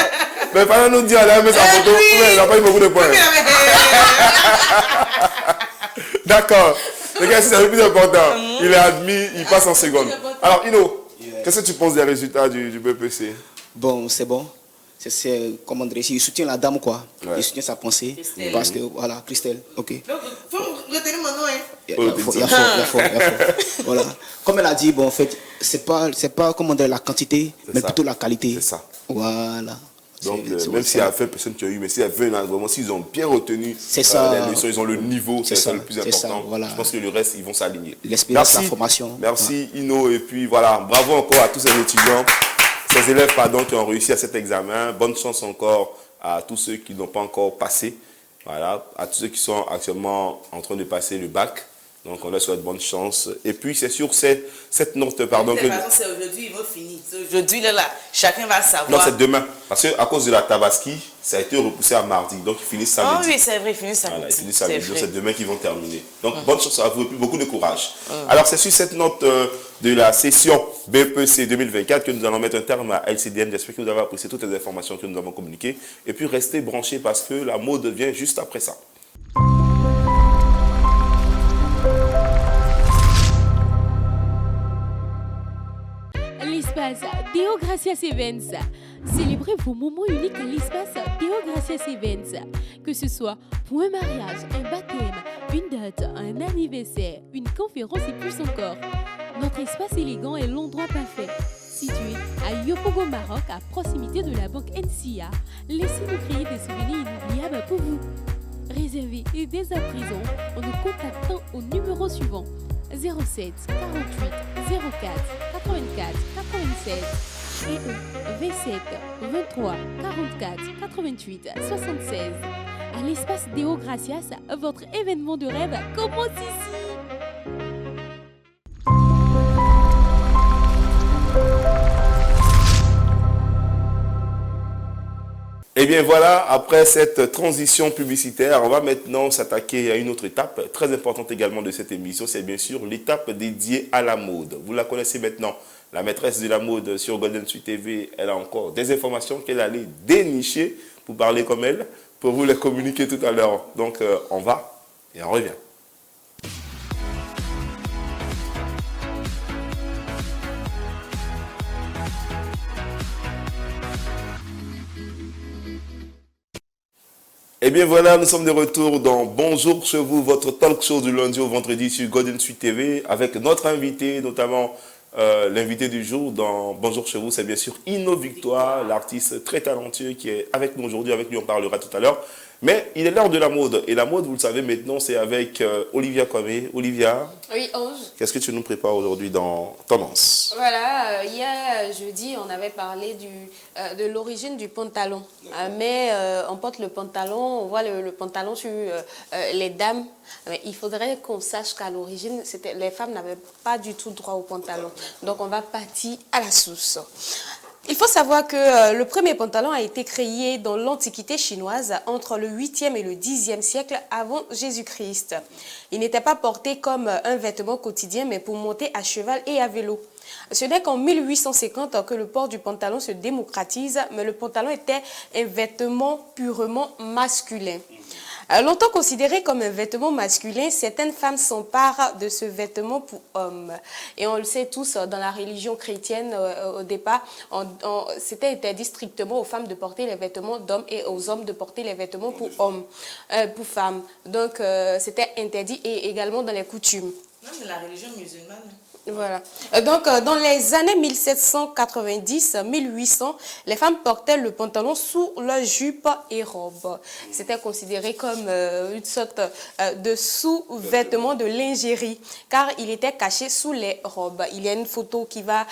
Mais pendant nous dire, elle a mis sa photo. Il n'a pas eu beaucoup de points. D'accord. Regarde, c'est le plus important. Il est admis, il passe en seconde. Alors, Ino, qu'est-ce que tu penses des résultats du BPC? Bon, c'est bon. C'est comment dire, il soutient la dame, quoi. Ouais. Il soutient sa pensée. Christelle. Parce que, voilà, Christelle, ok. Il faut retenir mon nom, hein. Il y a fort. Voilà. Comme elle a dit, bon, en fait, c'est pas comment dire, la quantité, mais ça. plutôt la qualité. C'est ça. Voilà. Donc, même s'il y a 20 personnes qui ont eu, mais s'il y a 20, vraiment, s'ils ont bien retenu c'est ça. les leçons, ils ont le niveau, c'est ça le plus important. Ça, voilà. Je pense que le reste, ils vont s'aligner. L'espérance, la formation. Merci Ino, et puis voilà, bravo encore à tous ces étudiants, ces élèves qui ont réussi à cet examen. Bonne chance encore à tous ceux qui n'ont pas encore passé. Voilà, à tous ceux qui sont actuellement en train de passer le bac. Donc, on leur souhaite bonne chance. Et puis, c'est sur cette note, pardon. C'est aujourd'hui, ils vont finir. C'est aujourd'hui, là, chacun va savoir. Non, c'est demain. Parce qu'à cause de la Tabaski, ça a été repoussé à mardi. Donc, ils finissent samedi. Ah oui, c'est vrai, ils finissent samedi. Voilà, ils finissent samedi. Donc, c'est demain qu'ils vont terminer. Donc, bonne chance à vous et puis beaucoup de courage. Alors, c'est sur cette note de la session BPC 2024 que nous allons mettre un terme à LCDN. J'espère que vous avez apprécié toutes les informations que nous avons communiquées. Et puis, restez branchés parce que la mode vient juste après ça. L'espace Deo Gracias Events. Célébrez vos moments uniques à l'espace Deo Gracias Events. Que ce soit pour un mariage, un baptême, une date, un anniversaire, une conférence et plus encore. Notre espace élégant est l'endroit parfait. Situé à Yopogo, Maroc, à proximité de la banque NCA, laissez-nous créer des souvenirs inoubliables pour vous. Réservez et dès à présent en nous contactant au numéro suivant 07 48 04 84 87 et 27 23 44 88 76. À l'espace Deo Gracias, votre événement de rêve commence ici. Et bien voilà, après cette transition publicitaire, on va maintenant s'attaquer à une autre étape très importante également de cette émission. C'est bien sûr l'étape dédiée à la mode. Vous la connaissez maintenant, la maîtresse de la mode sur Golden Suite TV. Elle a encore des informations qu'elle allait dénicher pour parler comme elle, pour vous les communiquer tout à l'heure. Donc on va et on revient. Et bien voilà, nous sommes de retour dans Bonjour chez vous, votre talk show du lundi au vendredi sur Golden Suite TV avec notre invité, notamment l'invité du jour dans Bonjour chez vous, c'est bien sûr Ino Victoire, l'artiste très talentueux qui est avec nous aujourd'hui, avec lui on parlera tout à l'heure. Mais il est l'heure de la mode. Et la mode, vous le savez maintenant, c'est avec Olivia Kwame. Olivia, Oui, Ange. qu'est-ce que tu nous prépares aujourd'hui dans Tendance? Voilà, hier jeudi, on avait parlé de l'origine du pantalon. Mais on porte le pantalon, on voit le pantalon sur les dames. Mais il faudrait qu'on sache qu'à l'origine, les femmes n'avaient pas du tout droit au pantalon. Donc on va partir à la source. Il faut savoir que le premier pantalon a été créé dans l'Antiquité chinoise entre le 8e et le 10e siècle avant Jésus-Christ. Il n'était pas porté comme un vêtement quotidien, mais pour monter à cheval et à vélo. Ce n'est qu'en 1850 que le port du pantalon se démocratise, mais le pantalon était un vêtement purement masculin. Longtemps considéré comme un vêtement masculin, certaines femmes s'emparent de ce vêtement pour hommes. Et on le sait tous, dans la religion chrétienne, au départ, c'était interdit strictement aux femmes de porter les vêtements d'hommes et aux hommes de porter les vêtements pour hommes, pour femmes. Donc, c'était interdit et également dans les coutumes. Même la religion musulmane. Voilà. Donc, dans les années 1790-1800, les femmes portaient le pantalon sous leur jupe et robe. C'était considéré comme une sorte de sous-vêtement de lingerie, car il était caché sous les robes. Il y a une photo qui va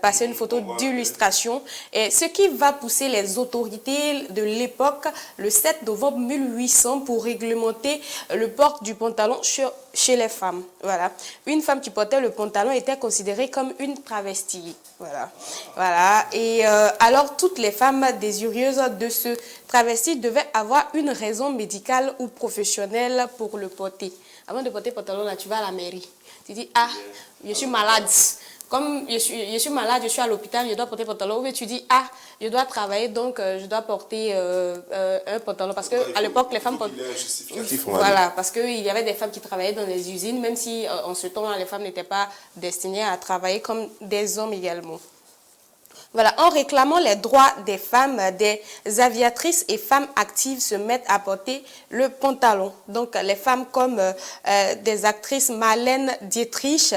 passer, une photo d'illustration. Et ce qui va pousser les autorités de l'époque, le 7 novembre 1800, pour réglementer le port du pantalon chez les femmes. Voilà. Une femme qui portait le pantalon était considérée comme une travestie. Voilà. Voilà. Et alors, toutes les femmes désireuses de ce travesti devaient avoir une raison médicale ou professionnelle pour le porter. Avant de porter le pantalon, là, tu vas à la mairie. Tu dis, ah, je suis malade. Comme je suis malade, je suis à l'hôpital, je dois porter un pantalon. Ou tu dis, ah, je dois travailler, donc je dois porter un pantalon. Parce qu'à l'époque, les femmes portaient... Voilà, parce qu'il y avait des femmes qui travaillaient dans les usines, même si en ce temps, les femmes n'étaient pas destinées à travailler comme des hommes également. Voilà, en réclamant les droits des femmes, des aviatrices et femmes actives se mettent à porter le pantalon. Donc, les femmes comme des actrices Marlène Dietrich,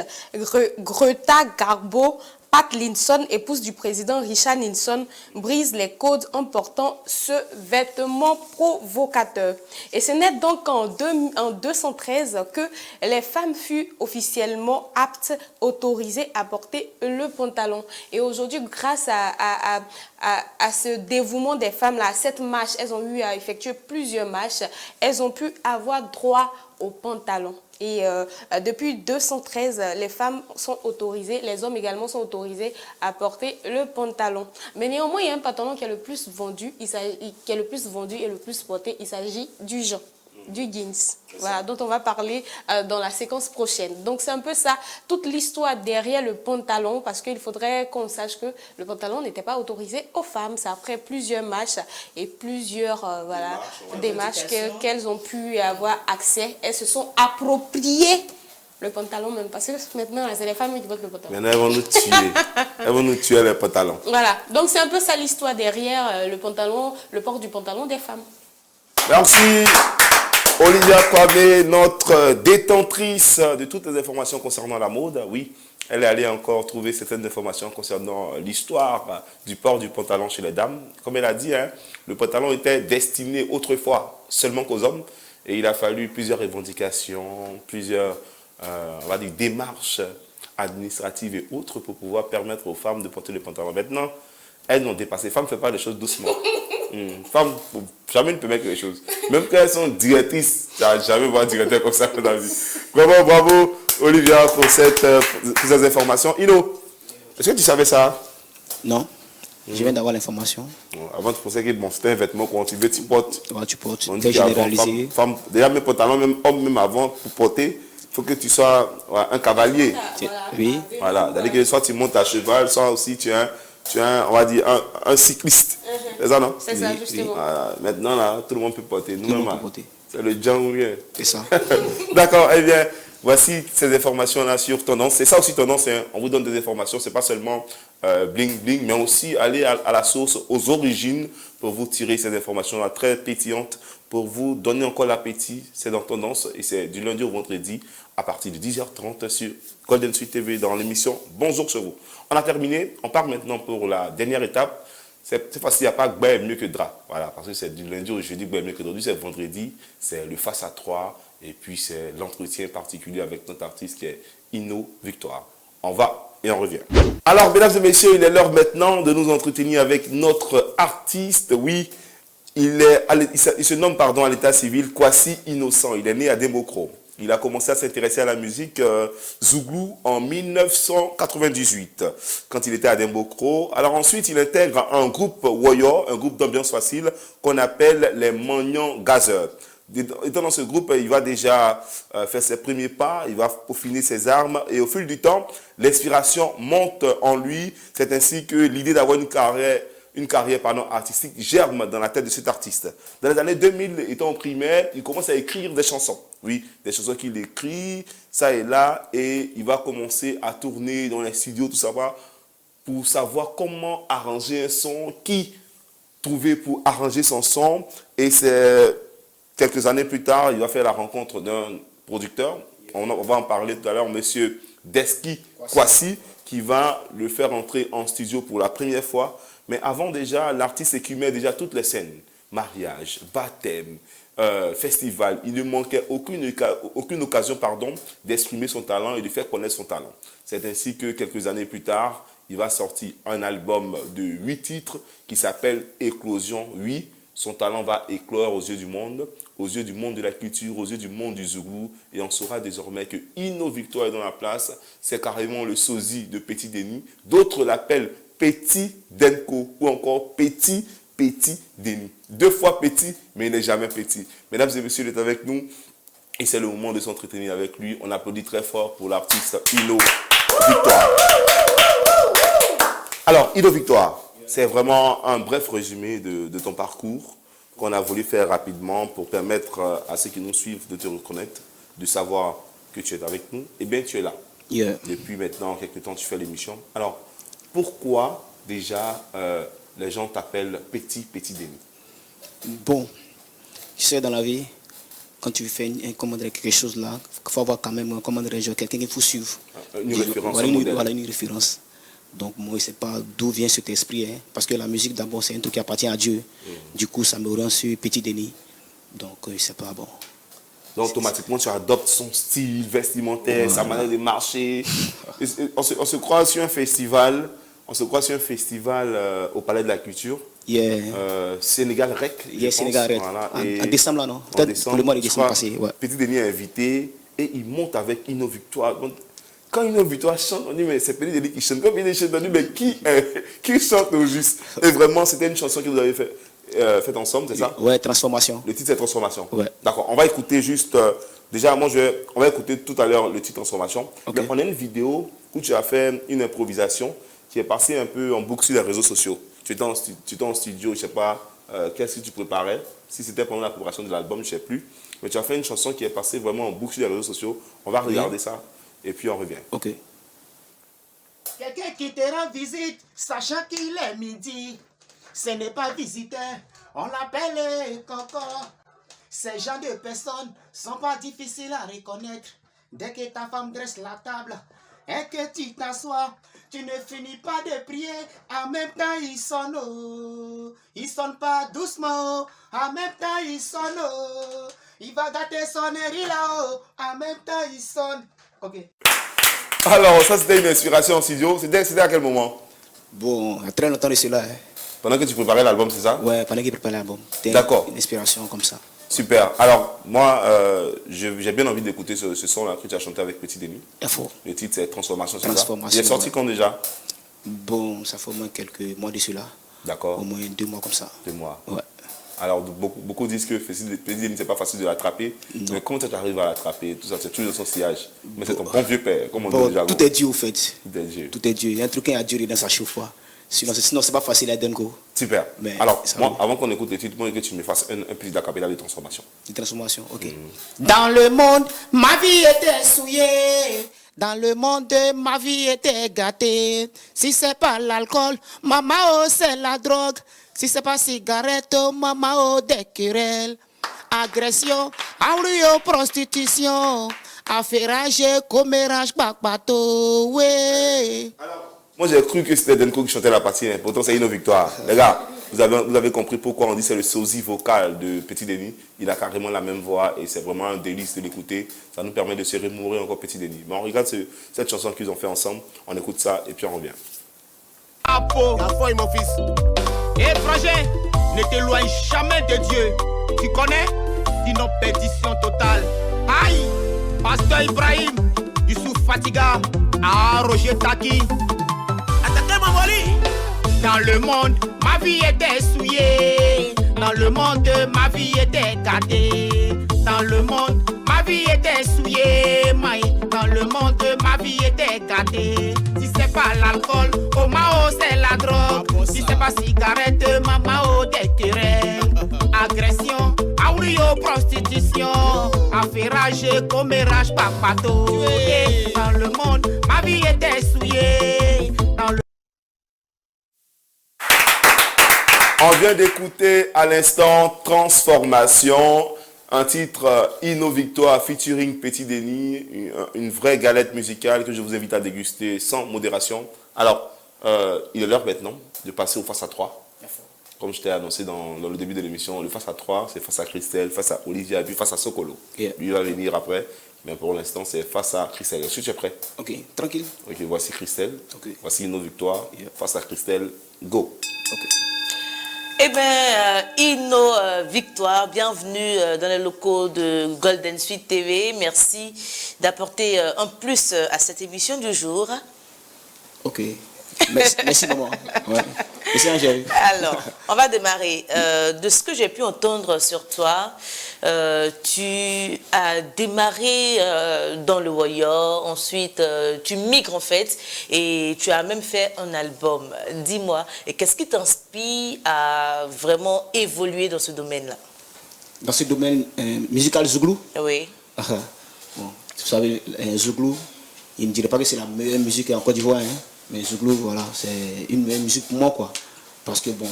Greta Garbo, Pat Linson, épouse du président Richard Nixon, brise les codes en portant ce vêtement provocateur. Et ce n'est donc en 213 que les femmes furent officiellement aptes, autorisées à porter le pantalon. Et aujourd'hui, grâce à ce dévouement des femmes, à cette marche, elles ont eu à effectuer plusieurs marches, elles ont pu avoir droit au pantalon. Et depuis 213, les femmes sont autorisées, les hommes également sont autorisés à porter le pantalon. Mais néanmoins, il y a un pantalon qui est le plus vendu, et le plus porté. Il s'agit du jean, du jeans, voilà, dont on va parler dans la séquence prochaine. Donc, c'est un peu ça, toute l'histoire derrière le pantalon, parce qu'il faudrait qu'on sache que le pantalon n'était pas autorisé aux femmes. C'est après plusieurs marches et plusieurs démarches qu'elles ont pu avoir accès. Elles se sont appropriées le pantalon même, parce que maintenant, c'est les femmes qui portent le pantalon. Maintenant, elles vont nous tuer. Elles vont nous tuer les pantalons. Voilà, donc c'est un peu ça l'histoire derrière le pantalon, le port du pantalon des femmes. Merci Olivia Kwame, notre détentrice de toutes les informations concernant la mode. Oui, elle est allée encore trouver certaines informations concernant l'histoire du port du pantalon chez les dames. Comme elle a dit, hein, le pantalon était destiné autrefois seulement qu'aux hommes. Et il a fallu plusieurs revendications, plusieurs on va dire, démarches administratives et autres pour pouvoir permettre aux femmes de porter le pantalon. Maintenant, elles n'ont dépassé. Les femmes ne font pas les choses doucement. Femmes, jamais ne peut mettre les choses. Même quand elles sont directrices, tu n'as jamais vu un directeur comme ça dans la vie. Vraiment, bravo Olivia pour ces informations. Ino, est-ce que tu savais ça? Non. Je viens d'avoir l'information. Avant, tu pensais que c'était un vêtement qu'on tu veux, tu portes. Ouais, tu portes. On Très dit généralisé. Déjà, mes pantalons, même homme, même avant, pour porter, il faut que tu sois un cavalier. Oui. Voilà. C'est-à-dire que soit tu montes à cheval, soit aussi tu es on va dire, un cycliste. C'est ça, non? C'est ça, justement. Voilà. Maintenant, là, tout le monde peut porter. Tout le monde peut porter. C'est le Jean ou rien. C'est ça. D'accord, eh bien, voici ces informations-là sur Tendance. C'est ça aussi Tendance, hein. On vous donne des informations, c'est pas seulement bling bling, mais aussi aller à la source, aux origines, pour vous tirer ces informations-là très pétillantes, pour vous donner encore l'appétit. C'est dans Tendance et c'est du lundi au vendredi à partir de 10h30 sur Golden Suite TV dans l'émission Bonjour sur vous. On a terminé, on part maintenant pour la dernière étape. Cette fois-ci, il n'y a pas Gbé mieux que drap. Voilà, parce que c'est du lundi au jeudi, Gbé mieux que aujourd'hui, c'est vendredi, c'est le face à 3, et puis c'est l'entretien particulier avec notre artiste qui est Inno Victoire. On va et on revient. Alors, mesdames et messieurs, il est l'heure maintenant de nous entretenir avec notre artiste. Oui, il se nomme à l'état civil Kwasi Innocent. Il est né à Dembokro. Il a commencé à s'intéresser à la musique Zouglou en 1998, quand il était à Dembokro. Alors ensuite, il intègre un groupe Woyo, un groupe d'ambiance facile, qu'on appelle les Magnan Gazeurs. Étant dans ce groupe, il va déjà faire ses premiers pas, il va peaufiner ses armes et au fil du temps, l'inspiration monte en lui. C'est ainsi que l'idée d'avoir une carrière artistique germe dans la tête de cet artiste. Dans les années 2000, étant en primaire, il commence à écrire des chansons. Oui, des chansons qu'il écrit, ça et là, et il va commencer à tourner dans les studios, tout ça, pour savoir comment arranger un son, qui trouver pour arranger son son. Et c'est quelques années plus tard, il va faire la rencontre d'un producteur. On va en parler tout à l'heure, monsieur Deski Kwasi, qui va le faire entrer en studio pour la première fois. Mais avant déjà, l'artiste écumait déjà toutes les scènes. Mariage, baptême, festival. Il ne manquait aucune occasion d'exprimer son talent et de faire connaître son talent. C'est ainsi que quelques années plus tard, il va sortir un album de 8 titres qui s'appelle Éclosion 8. Son talent va éclore aux yeux du monde de la culture, aux yeux du monde du Zouglou. Et on saura désormais que Inno Victoire est dans la place. C'est carrément le sosie de Petit Denis. D'autres l'appellent Petit Denko ou encore Petit Denis. 2 fois petit, mais il n'est jamais petit. Mesdames et messieurs, il est avec nous et c'est le moment de s'entretenir avec lui. On applaudit très fort pour l'artiste Inno Victoire. Alors, Inno Victoire, c'est vraiment un bref résumé de ton parcours qu'on a voulu faire rapidement pour permettre à ceux qui nous suivent de te reconnaître, de savoir que tu es avec nous. Eh bien, tu es là. Yeah. Depuis maintenant quelques temps, tu fais l'émission. Alors, pourquoi déjà les gens t'appellent Petit Denis? Bon, tu sais, dans la vie, quand tu fais quelque chose là, il faut avoir quand même quelqu'un qu'il faut suivre. Une référence. Voilà, une référence. Donc moi, je ne sais pas d'où vient cet esprit, hein, parce que la musique d'abord c'est un truc qui appartient à Dieu. Du coup, ça me rend sur Petit Denis. Donc c'est pas bon. Donc automatiquement, tu adoptes son style vestimentaire, sa manière de marcher. On se croit sur un festival. Au Palais de la Culture. Yeah. Sénégal Rec. Sénégal Rec. Voilà. En décembre là, non? Peut-être pour le mois de décembre passé. Ouais. Petit Denis est invité et il monte avec Inno Victoire. Donc, quand Inno Victoire chante, on dit mais c'est Petit Denis qui chante. Comme il est chanté, on dit mais qui chante au juste? Et vraiment, c'était une chanson que vous avez faite ensemble, c'est ça? Ouais, Transformation. Le titre c'est Transformation. Ouais. D'accord, on va écouter juste. Déjà, on va écouter tout à l'heure le titre Transformation. Okay. Mais on a une vidéo où tu as fait une improvisation qui est passée un peu en boucle sur les réseaux sociaux. Tu étais en studio, je ne sais pas qu'est-ce que tu préparais. Si c'était pendant la préparation de l'album, je ne sais plus. Mais tu as fait une chanson qui est passée vraiment en boucle sur les réseaux sociaux. On va regarder ça et puis on revient. Ok. Quelqu'un qui te rend visite, sachant qu'il est midi. Ce n'est pas visiteur, on l'appelle coco. Ces gens de personnes sont pas difficiles à reconnaître. Dès que ta femme dresse la table et que tu t'assois, tu ne finis pas de prier. En même temps, ils sonnent. Ils sonnent pas doucement. En même temps, ils sonnent. Il va gâter son air là-haut. En même temps, ils sonnent. Ok. Alors, ça, c'était une inspiration en studio. C'était à quel moment? Bon, il y a très longtemps de cela. Hein. Pendant que tu préparais l'album, c'est ça? Ouais, pendant que je préparais l'album. D'accord. Une inspiration comme ça. Super. Alors, moi, j'ai bien envie d'écouter ce son-là que tu as chanté avec Petit Denis. Le titre, c'est Transformation, c'est ça? Il est sorti quand déjà? Bon, ça fait au moins quelques mois de cela. D'accord. Au moins 2 mois comme ça. 2 mois. Ouais. Alors, beaucoup disent que Petit Denis, c'est pas facile de l'attraper. Mais comment tu arrives à l'attraper? Tout ça, c'est toujours son sillage. Mais c'est ton bon vieux père, comme on dit déjà. Tout est Dieu, au fait. Tout est Dieu. Tout est Dieu. Il y a un truc qui a Dieu dans sa chauffe. Sinon, c'est pas facile à Denko. Super. Mais alors, moi, avant qu'on écoute le titre, moi, que tu me fasses un petit acapella de Transformation. De Transformation, ok. Dans le monde, ma vie était souillée. Dans le monde, ma vie était gâtée. Si c'est pas l'alcool, maman, oh, c'est la drogue. Si c'est pas cigarette, oh, maman, oh, des querelles. Agression, auriot, prostitution. Affairage, commérage, bateau, ouais. Alors, Moi, j'ai cru que c'était Denko qui chantait la partie, hein. Pourtant, c'est Ino Victoire. Les gars, vous avez compris pourquoi on dit c'est le sosie vocal de Petit Denis. Il a carrément la même voix et c'est vraiment un délice de l'écouter. Ça nous permet de se remémorer encore Petit Denis. Mais on regarde cette chanson qu'ils ont fait ensemble. On écoute ça et puis on revient. Apo, mon fils. Et frangin, ne t'éloigne jamais de Dieu. Tu connais? Sinon, perdition totale. Aïe, Pasteur Ibrahim, Youssouf Fatiga, Roger Taki. Attaquez Mamoli. Dans le monde, ma vie était souillée. Dans le monde, ma vie était gâtée. Dans le monde, ma vie était souillée. Dans le monde, ma vie était gâtée. Si c'est pas l'alcool, au Mao c'est la drogue. Si c'est pas cigarette, Mao des querelles. Agression, aourio, prostitution. Affairage, commérage, papato. Dans le monde, ma vie était souillée. Dans le On vient d'écouter à l'instant Transformation, un titre Ino Victoire featuring Petit Denis, une vraie galette musicale que je vous invite à déguster sans modération. Alors, il est l'heure maintenant de passer au face à 3. Comme je t'ai annoncé dans le début de l'émission, le face à 3, c'est face à Christelle, face à Olivia, puis face à Sokolo. Yeah. Lui va venir après, mais pour l'instant, c'est face à Christelle. Est-ce que tu es prêt? Ok, tranquille. Ok, voici Christelle. Ok. Voici Ino Victoire. Yeah. Face à Christelle, go. Ok. Eh bien, Ino Victoire, bienvenue dans les locaux de Golden Suite TV. Merci d'apporter un plus à cette émission du jour. Ok. Merci maman. Ouais. Merci Angèle. Alors, on va démarrer. De ce que j'ai pu entendre sur toi, tu as démarré dans le Warrior, ensuite tu migres en fait et tu as même fait un album. Dis-moi, et qu'est-ce qui t'inspire à vraiment évoluer dans ce domaine-là? Dans ce domaine musical Zouglou? Oui. Bon, vous savez, Zouglou, il ne dirait pas que c'est la meilleure musique en Côte d'Ivoire, hein, mais Zouglou, voilà, c'est une meilleure musique pour moi, quoi. Parce que bon,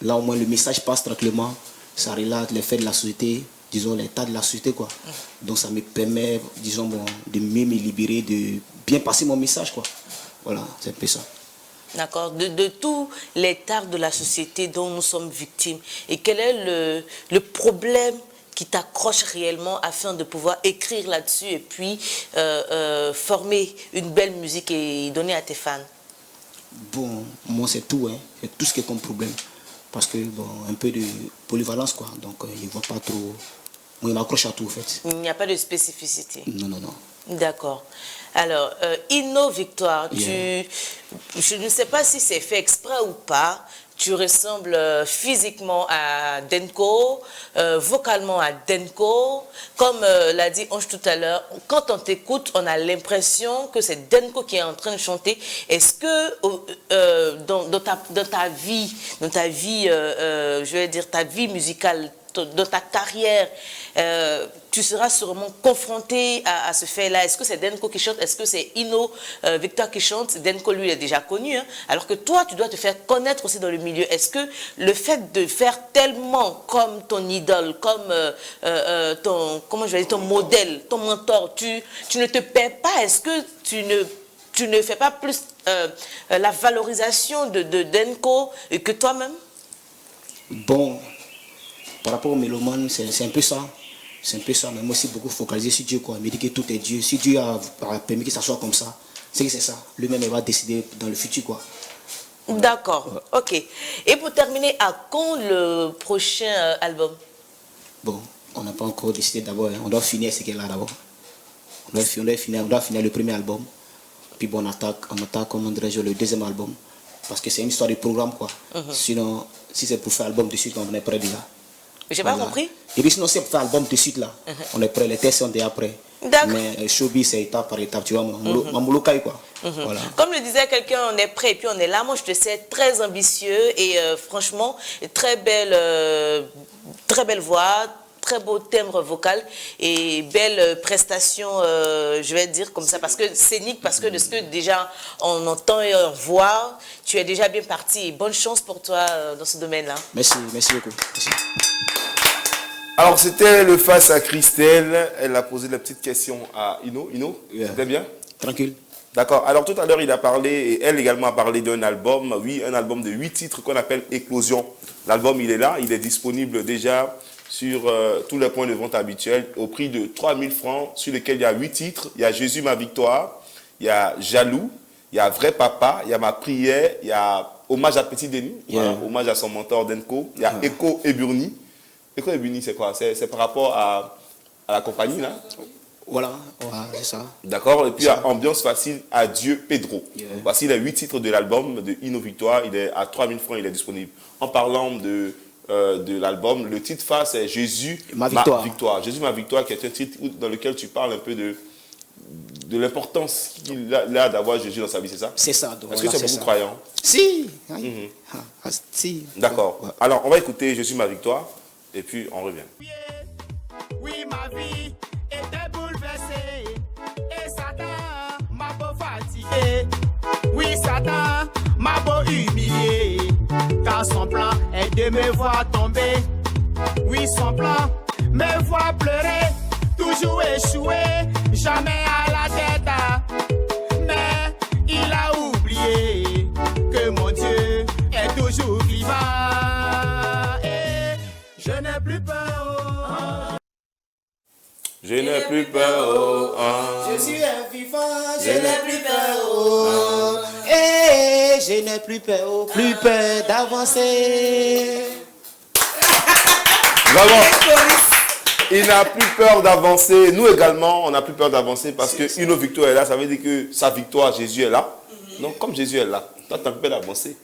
là au moins le message passe tranquillement, ça relate les faits de la société, disons l'état de la société, quoi. Donc ça me permet, disons, bon, de mieux me libérer, de bien passer mon message, quoi. Voilà, c'est un peu ça. D'accord. De tous les tares de la société dont nous sommes victimes, et quel est le problème qui t'accroche réellement afin de pouvoir écrire là-dessus et puis former une belle musique et donner à tes fans? Bon, moi c'est tout, hein. C'est tout ce qui est comme problème. Parce que, bon, un peu de polyvalence, quoi. Donc, il ne voit pas trop. Moi, il m'accroche à tout, en fait. Il n'y a pas de spécificité. Non, non, non. D'accord. Alors, Ino Victoire, Yeah. Je ne sais pas si c'est fait exprès ou pas, tu ressembles physiquement à Denko, vocalement à Denko. Comme l'a dit Ange tout à l'heure, quand on t'écoute, on a l'impression que c'est Denko qui est en train de chanter. Est-ce que dans ta vie, je vais dire ta vie musicale, dans ta carrière, tu seras sûrement confronté à ce fait-là. Est-ce que c'est Denko qui chante? Est-ce que c'est Ino Victoire qui chante? Denko, lui, est déjà connu, hein? Alors que toi, tu dois te faire connaître aussi dans le milieu. Est-ce que le fait de faire tellement comme ton idole, comme ton modèle, ton mentor, tu ne te perds pas? Est-ce que tu ne fais pas plus la valorisation de Denko que toi-même? Bon, par rapport au mélomane, c'est un peu ça. C'est un peu ça, mais moi aussi beaucoup focalisé sur Dieu, quoi. Me dire que tout est Dieu. Si Dieu a permis que ça soit comme ça, c'est que c'est ça. Lui-même, il va décider dans le futur, quoi. D'accord, ok. Et pour terminer, à quand le prochain album? Bon, on n'a pas encore décidé d'abord. Hein. On doit finir ce qu'il y a là d'abord. On doit finir le premier album. Puis bon, on attaque comment dirais-je, le deuxième album. Parce que c'est une histoire de programme, quoi. Sinon, si c'est pour faire album de suite, on est prêt déjà. J'ai pas compris. Et puis sinon, si on fait album de suite là, on est prêt, les tests sont déjà prêts. D'accord. Mais showbiz, c'est étape par étape, tu vois, Mamouloukaï, quoi. Voilà. Comme le disait quelqu'un, on est prêt et puis on est là. Moi, je te sais très ambitieux et franchement, très belle voix, très beau timbre vocal et belle prestation, je vais dire comme ça, parce que scénique, parce que de ce que déjà on entend et on voit, tu es déjà bien parti. Bonne chance pour toi dans ce domaine-là. Merci beaucoup. Merci. Alors, c'était le face à Christelle. Elle a posé la petite question à Ino. Ino, Yeah. c'était bien? Tranquille. D'accord. Alors tout à l'heure, il a parlé, et elle également a parlé d'un album, oui, un album de 8 titres qu'on appelle Éclosion. L'album, il est là, il est disponible déjà sur tous les points de vente habituels au prix de 3000 francs, sur lesquels il y a 8 titres. Il y a Jésus, ma victoire, il y a Jaloux, il y a Vrai Papa, il y a Ma prière, il y a Hommage à Petit Denis, voilà, hommage à son mentor Denko, il y a Echo et Burni. Echo et Burni, c'est quoi? C'est par rapport à la compagnie, là? Voilà, c'est ça. D'accord. Et puis, il y a Ambiance facile, Adieu Pedro. Voici les 8 titres de l'album de Inno Victoire. Il est à 3000 francs, il est disponible. En parlant de l'album, le titre phare, c'est Jésus, ma victoire. Jésus, ma victoire, qui est un titre dans lequel tu parles un peu de l'importance qu'il a d'avoir Jésus dans sa vie, c'est ça? C'est ça. Est-ce que tu es beaucoup croyant? Si. Si. D'accord. Ouais. Alors, on va écouter Jésus, ma victoire, et puis on revient. Oui, ma vie était bouleversée et Satan m'a beau fatigué. Oui, Satan m'a beau humilié, car son plan est de me voir tomber. Oui, son plan me voir pleurer, toujours échoué, jamais à la tête. Mais il a oublié que mon Dieu est toujours vivant. Et je n'ai plus peur. Je n'ai plus peur. Jésus est vivant, je n'ai plus peur. Et je n'ai plus peur d'avancer. Vraiment, il n'a plus peur d'avancer. Nous également, on n'a plus peur d'avancer parce que Inno Victoire est là. Ça veut dire que sa victoire, Jésus est là. Donc, comme Jésus est là, toi, tu n'as plus peur d'avancer.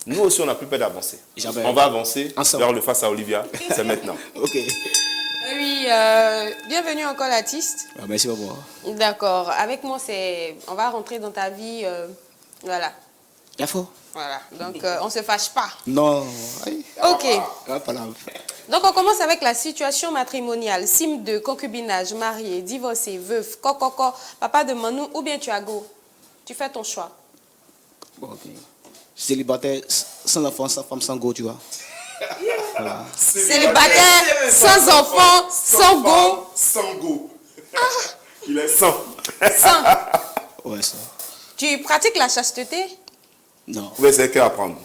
Nous aussi, on n'a plus peur d'avancer. On va avancer vers le face à Olivia. C'est maintenant. Ok. Oui, bienvenue encore l'artiste. Merci beaucoup. D'accord. Avec moi, on va rentrer dans ta vie. Voilà. Il faut. Voilà. Donc, on ne se fâche pas. Non. Ok. Donc, on commence avec la situation matrimoniale. Sim de concubinage, marié, divorcé, veuf, coco, papa de Manu ou bien tu as go. Tu fais ton choix. Ok. Célibataire, sans enfant, sans femme, sans go, tu vois. Voilà. Célibataire, sans enfant, sans go. Sans go. Il est sans. Sans. Ouais, ça. Tu pratiques la chasteté? Non. Oui, c'est qu'à apprendre.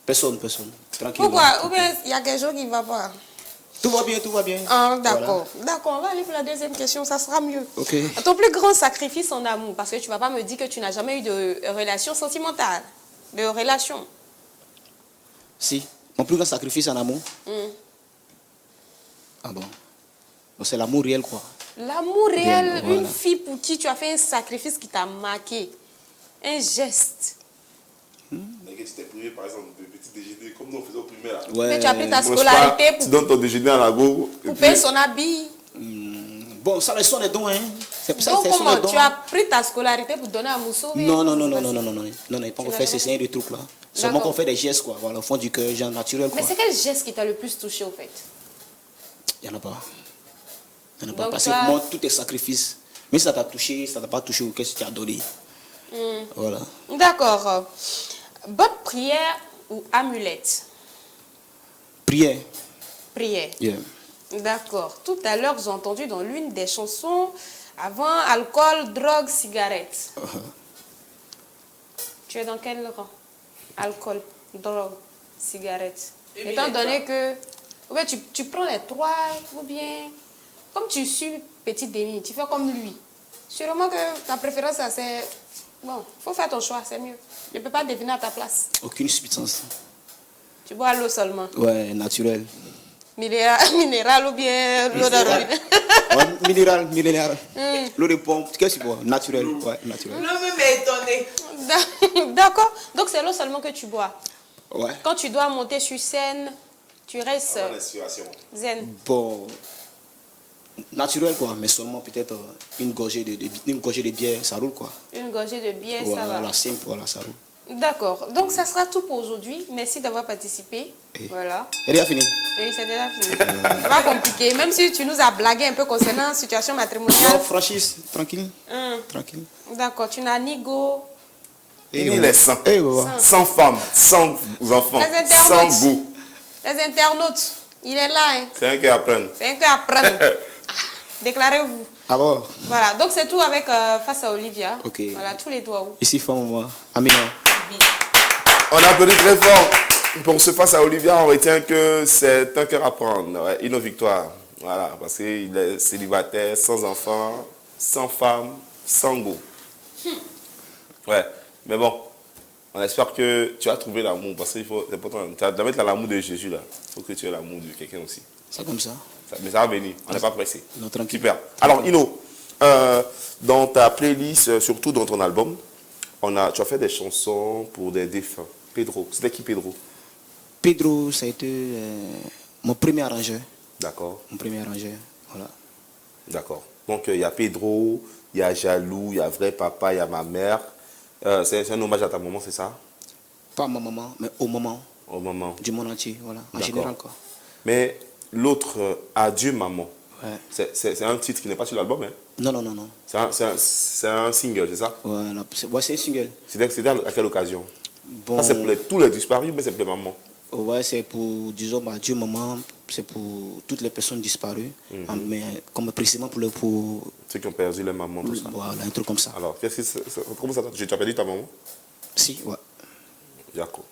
Personne. Tranquille. Pourquoi? Ou bien il y a quelque chose qui ne va pas? Tout va bien. Ah, d'accord. Voilà. D'accord, on va aller pour la deuxième question, ça sera mieux. Ok. Ton plus grand sacrifice en amour, parce que tu ne vas pas me dire que tu n'as jamais eu de relation sentimentale, de relation. Si. Mon plus grand sacrifice en amour. Ah bon. Donc c'est l'amour réel, quoi. L'amour réel, voilà. une fille pour qui tu as fait un sacrifice qui t'a marqué. Un geste. Tu t'es privé, par exemple, de petit déjeuner, comme nous on faisait au primaire. Ouais. Mais tu as pris ta scolarité pour... Tu donnes ton déjeuner à la go. Pour payer son habit. Bon, ça, sont les dons, hein. Donc comment? Tu as pris ta scolarité pour donner à Mousso? Non, pas qu'on fait ces séries de trucs là. Seulement qu'on fait des gestes, quoi. Voilà, au fond du cœur, genre naturel, quoi. Mais c'est quel geste qui t'a le plus touché, au fait? Il n'y en a pas. Parce que moi, tout est sacrifice. Mais si ça t'a touché, ça t'a pas touché, qu'est-ce que tu as donné? Voilà. D'accord. Bonne prière ou amulette? Prière. Prière. Yeah. D'accord. Tout à l'heure, j'ai entendu dans l'une des chansons, avant alcool, drogue, cigarette. Tu es dans quel rang? Alcool, drogue, cigarette. Étant donné que ouais, tu prends les trois, ou bien, comme tu suis Petit Denis, tu fais comme lui. Sûrement que ta préférence, c'est... Bon, il faut faire ton choix, c'est mieux. Je ne peux pas deviner à ta place. Aucune substance. Tu bois l'eau seulement? Ouais, naturel. Minéral ou bien l'eau de robinet? Minéral. L'eau de pompe, qu'est-ce que tu bois? Naturel. Ouais, naturel. L'homme m'a étonné. D'accord. Donc c'est l'eau seulement que tu bois. Ouais. Quand tu dois monter sur scène, tu restes zen. Bon, naturel, quoi, mais seulement peut-être une gorgée de bière, ça roule, quoi. Une gorgée de bière, voilà, ça va. Voilà, simple, voilà, ça roule. D'accord. Donc ça sera tout pour aujourd'hui. Merci d'avoir participé. Voilà. C'est déjà fini? Oui, c'est déjà fini. C'est pas compliqué. Même si tu nous as blagué un peu concernant la situation matrimoniale. Non, franchise, tranquille. Tranquille. D'accord. Tu n'as ni go. Il est sans. Sans femme, sans enfants, sans vous. Les internautes, il est là. Hein. C'est un qui apprend. C'est un qui apprend. Déclarez-vous. Ah bon? Voilà, donc c'est tout avec face à Olivia. Ok. Voilà, tous les doigts. Ici, femme, Amina. On applaudit très fort. Pour ce face à Olivia, on retient que c'est un cœur à prendre. Ouais, Inno Victoire. Voilà, parce qu'il est célibataire, sans enfant, sans femme, sans goût. Ouais, mais bon, on espère que tu as trouvé l'amour. Parce que c'est important. Tu dois mettre l'amour de Jésus là. Il faut que tu aies l'amour de quelqu'un aussi. C'est comme ça. Mais ça va venir, on n'est pas pressé. Non, tranquille. Super. Alors, Inno, dans ta playlist, surtout dans ton album, tu as fait des chansons pour des défunts. Pedro, c'était qui Pedro? Pedro, ça a été mon premier arrangeur. D'accord. Mon premier arrangeur, voilà. D'accord. Donc, il y a Pedro, il y a Jaloux, il y a Vrai Papa, il y a ma mère. C'est un hommage à ta maman, c'est ça? Pas à ma maman, mais au moment. Au moment. Du monde entier, voilà, en D'accord. général, quoi. Mais l'autre, Adieu Maman, Ouais. c'est un titre qui n'est pas sur l'album, hein? Non, non, non, non. C'est un single, c'est ça? Voilà, c'est un single. C'était à quelle occasion? Bon, Ça, c'est pour tous les disparus, mais c'est pour les mamans. ouais, c'est pour, disons, Dieu, maman, c'est pour toutes les personnes disparues, mais comme précisément pour Ceux qui ont perdu les mamans, tout ça. voilà, un truc comme ça. Alors, comment ça tu as perdu ta maman? Si, ouais. D'accord.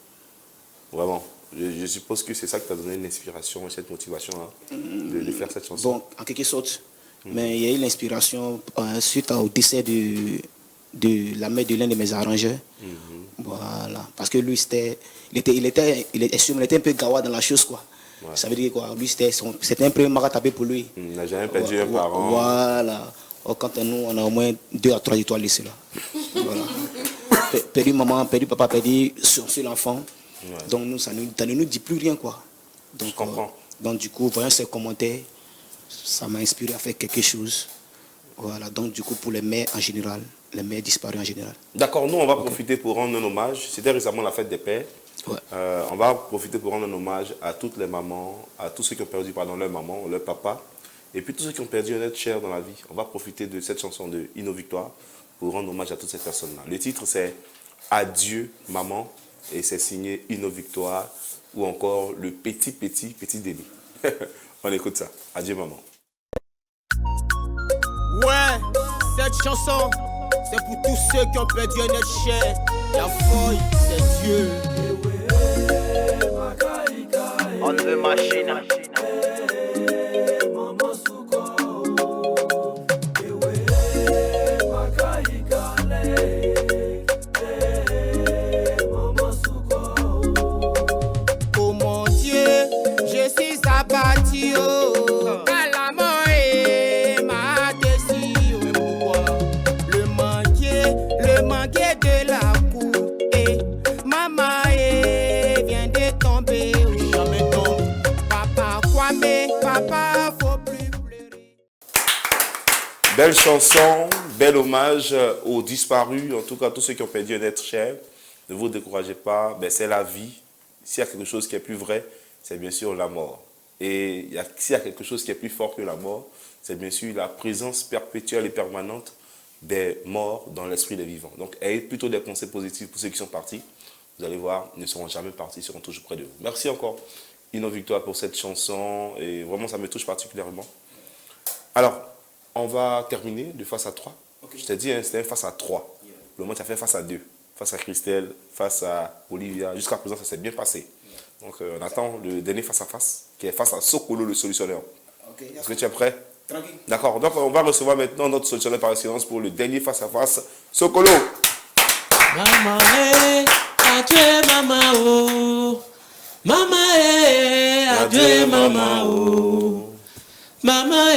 Vraiment. Je suppose que c'est ça qui t'a donné une inspiration, cette motivation-là, de faire cette chanson. Bon, en quelque sorte. Mais il y a eu l'inspiration suite au décès de la mère de l'un de mes arrangeurs. Voilà. Parce que lui, il était un peu gawa dans la chose, quoi. Ouais. Ça veut dire quoi? Lui, c'était un peu maratapé pour lui. Il n'a jamais perdu un parent. Voilà. Quant à nous, on a au moins 2 à 3 étoiles laissées là. Voilà. Perdu maman, perdu papa, perdu son seul enfant. Ouais. Donc nous, ça ne nous dit plus rien, quoi. Donc, je comprends. Donc du coup, voyant ces commentaires, ça m'a inspiré à faire quelque chose. Voilà, donc du coup, pour les mères en général, les mères disparues en général. D'accord, nous, on va profiter pour rendre un hommage. C'était récemment la fête des pères. Ouais. On va profiter pour rendre un hommage à toutes les mamans, à tous ceux qui ont perdu leur maman, leur papa, et puis tous ceux qui ont perdu un être cher dans la vie. On va profiter de cette chanson de Inno Victoire pour rendre hommage à toutes ces personnes-là. Le titre, c'est Adieu, maman, et c'est signé Inno Victoire, ou encore le petit Déni. On écoute ça. Adieu, maman. Ouais, cette chanson, c'est pour tous ceux qui ont perdu un être cher. La folie, c'est Dieu. On the machine. Oh mon Dieu, je suis abattu. De la cour et maman vient de tomber, jamais tombe. Papa Kwame, papa faut plus pleurer. Belle chanson, bel hommage aux disparus, en tout cas tous ceux qui ont perdu un être cher. Ne vous découragez pas, ben, c'est la vie. S'il y a quelque chose qui est plus vrai, c'est bien sûr la mort. Et s'il y a quelque chose qui est plus fort que la mort, c'est bien sûr la présence perpétuelle et permanente des morts dans l'esprit des vivants. Donc, ayez plutôt des pensées positives pour ceux qui sont partis. Vous allez voir, ils ne seront jamais partis, ils seront toujours près de vous. Merci encore, Inno Victoire, pour cette chanson. Et vraiment, ça me touche particulièrement. Alors, on va terminer de face à 3. Okay. Je t'ai dit, hein, c'était un face à 3. Yeah. Le moment, tu as fait face à 2. Face à Christelle, face à Olivia. Jusqu'à présent, ça s'est bien passé. Donc, on attend le dernier face à face, qui est face à Sokolo, le solutionneur. Okay. Est-ce que tu es prêt? Tranquille. D'accord, donc on va recevoir maintenant notre solutionnaire par excellence pour le dernier face-à-face, Sokolo. Maman, adieu maman, oh. Maman, adieu maman, oh. Maman,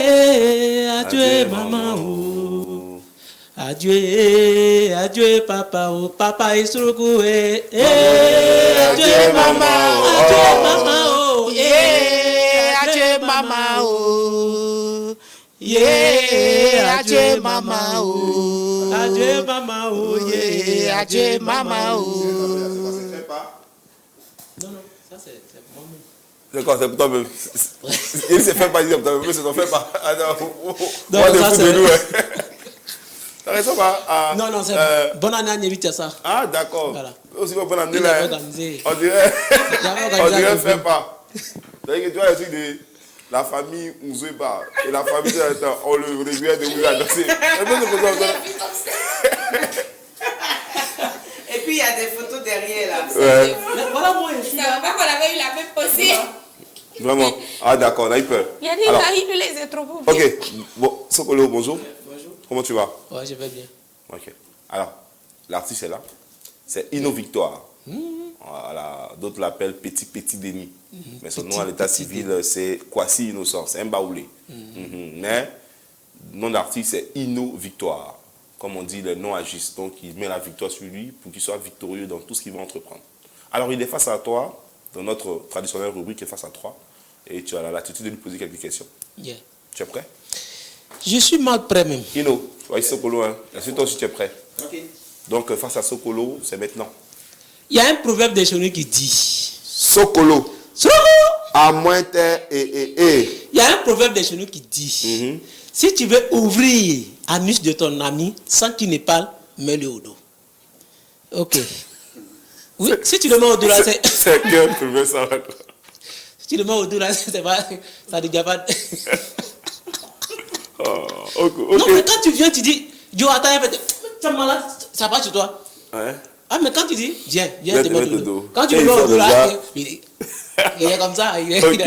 adieu maman, oh. Adieu, adieu papa, oh. Papa est sur le coup, adieu maman, adieu maman, oh. Adieu maman, oh. Yeah, adieu maman, oh. Adieu maman, oh. Yeah, adieu maman, oh. Non, non, ça c'est pour moi-même. D'accord, c'est pour toi-même. Il ne se fait pas dire pour toi-même, mais ça ne fait pas. Non, ça c'est... Ça ressemble à... Non, non, c'est bonne année à Nébita, ça. Ah, d'accord. Voilà. Aussi bonne année là. On dirait ne fait pas. C'est-à-dire que tu vois les trucs de... la famille Ouzeba et la famille de on le régulier de vous danser. Et puis il y a des photos derrière là. Ouais. Voilà, moi je suis là. Pas qu'on avait eu la même posée. Vraiment. Ah d'accord, on a eu peur. Il y a des Alors, gars, il les a trop beaux. ok. Bon, Sokolo, bonjour. Bonjour. Comment tu vas? Ouais, je vais bien. Ok. Alors, l'artiste est là. C'est Ino Victoire. Voilà. D'autres l'appellent Petit Denis. Mais son nom à l'état civil, c'est Kwasi Innocent. C'est un baoulé. Mais, le nom d'artiste, c'est Ino Victoire. Comme on dit, le nom agisse. Donc, il met la victoire sur lui pour qu'il soit victorieux dans tout ce qu'il va entreprendre. Alors, il est face à toi, dans notre traditionnelle rubrique, il est face à toi. Et tu as la latitude de lui poser quelques questions. Yeah. Tu es prêt? Je suis mal prêt même. Ino, voici Sokolo. Hein. Est-ce que toi aussi tu es prêt? Tranquille. Donc, face à Sokolo, c'est maintenant. Il y a un proverbe des chenilles qui dit Sokolo. Sokolo. À moins et. Il y a un proverbe des chenilles qui dit si tu veux ouvrir l'anus de ton ami sans qu'il ne parle, mets-le au dos. Ok. Oui, si tu le mets au dos là, c'est. C'est que tu veux ça. Si tu le mets au dos là, c'est pas. Ça ne dit pas. Ok. Non, mais quand tu viens, tu dis Yo, attends, tu es malade, ça va sur toi. Ouais. Ah, mais quand tu dis viens, Viens te te mettre mettre au au dos. dos. Quand tu Et le mets il au sort dos là, déjà. il est comme ça. Ok.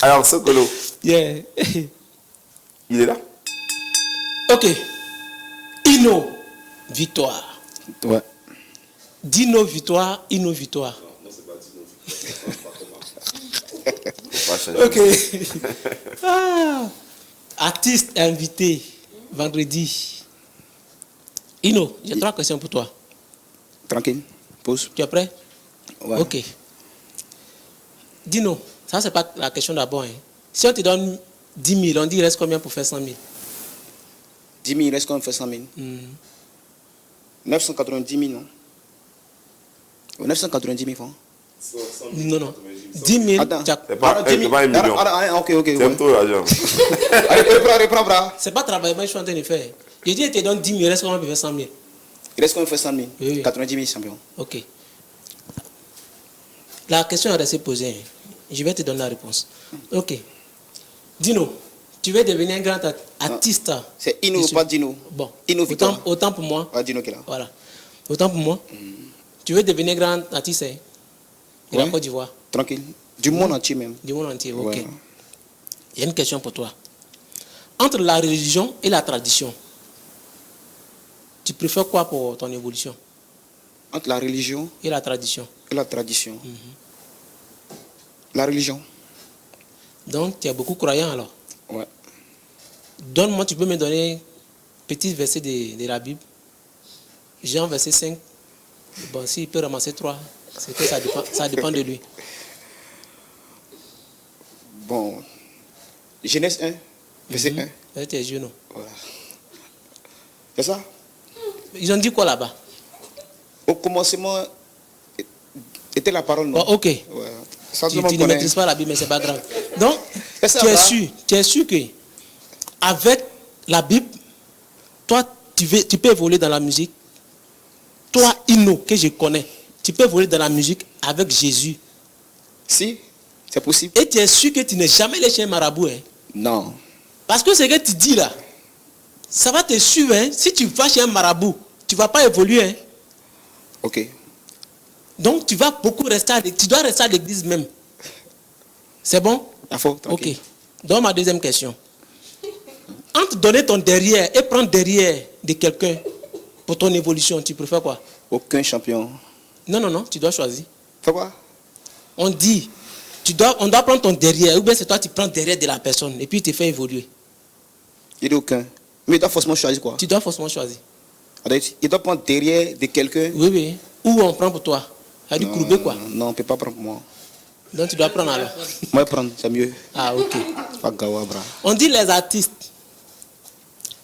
Alors, Sokolo, Yeah. il est là? Ok. Ino, victoire. Ouais. Dino, victoire. Ino, victoire. Non, c'est pas Dino. Ok. Artiste invité vendredi. Ino, j'ai 3 questions pour toi. Tranquille. Pause. Tu es prêt? Ouais. Ok. Dino, ça c'est pas la question d'abord. Hein. Si on te donne 10 000, on dit il reste combien pour faire 100 000? 10 000, est-ce qu'on fait 100 000 990 000, non? 990 000 francs. Non. 10 000. Attends. C'est pas 1 million. Ok. C'est un peu l'argent. Allez, reprends. C'est pas travail, mais je suis en train de faire. Je dis, il te donne 10 000, il reste combien pour faire 100 000? Il reste qu'on fait 100 000. Oui. 90 000 champions. Ok. La question est restée posée. Hein. Je vais te donner la réponse. Ok. Dino, tu veux devenir un grand artiste. C'est Ino, pas Dino. Bon. Ino Victoire. Autant pour moi. Ah, Dino qui est là. Voilà. Autant pour moi. Tu veux devenir grand artiste hein? De la Ouais. Côte d'Ivoire. Tranquille. Du monde entier même. Du monde entier, ok. Ouais. Il y a une question pour toi. Entre la religion et la tradition, tu préfères quoi pour ton évolution? Entre la religion Et la tradition. et la tradition. La religion. Donc, tu es beaucoup croyant alors. Ouais. Donne-moi, tu peux me donner un petit verset de la Bible. Jean, verset 5. Bon, s'il peut ramasser 3, c'est que ça dépend de lui. Bon. Genèse 1, verset 1. Verset tes yeux, non. Voilà. C'est ça? Ils ont dit quoi là-bas? Au commencement était la parole, non? Oh, ok. Ouais. Ça, Tu ne maîtrises pas la Bible, mais ce n'est pas grave. Donc, C'est ça, tu es sûr que avec la Bible, toi, tu peux évoluer dans la musique. Toi, Ino, que je connais, tu peux évoluer dans la musique avec Jésus. Si, c'est possible. Et tu es sûr que tu n'es jamais allé chez un marabout. Hein? Non. Parce que ce que tu dis là, ça va te suivre. Hein? Si tu vas chez un marabout, tu ne vas pas évoluer. Hein? Ok. Donc, tu vas beaucoup rester tu dois rester à l'église même. C'est bon? Ok. Donc, ma deuxième question. Entre donner ton derrière et prendre derrière de quelqu'un pour ton évolution, tu préfères quoi? Aucun champion. Non, tu dois choisir. Fais quoi? On dit, on doit prendre ton derrière, ou bien c'est toi qui prends derrière de la personne et puis tu te fais évoluer. Il dit aucun. Mais il doit forcément choisir quoi? Tu dois forcément choisir. Il doit prendre derrière de quelqu'un. Oui. Ou on prend pour toi. Ça dit courber quoi? Non, on ne peut pas prendre pour moi. Donc tu dois prendre alors. Moi, prendre, c'est mieux. Ah, ok. Pas Gawabra. On dit les artistes,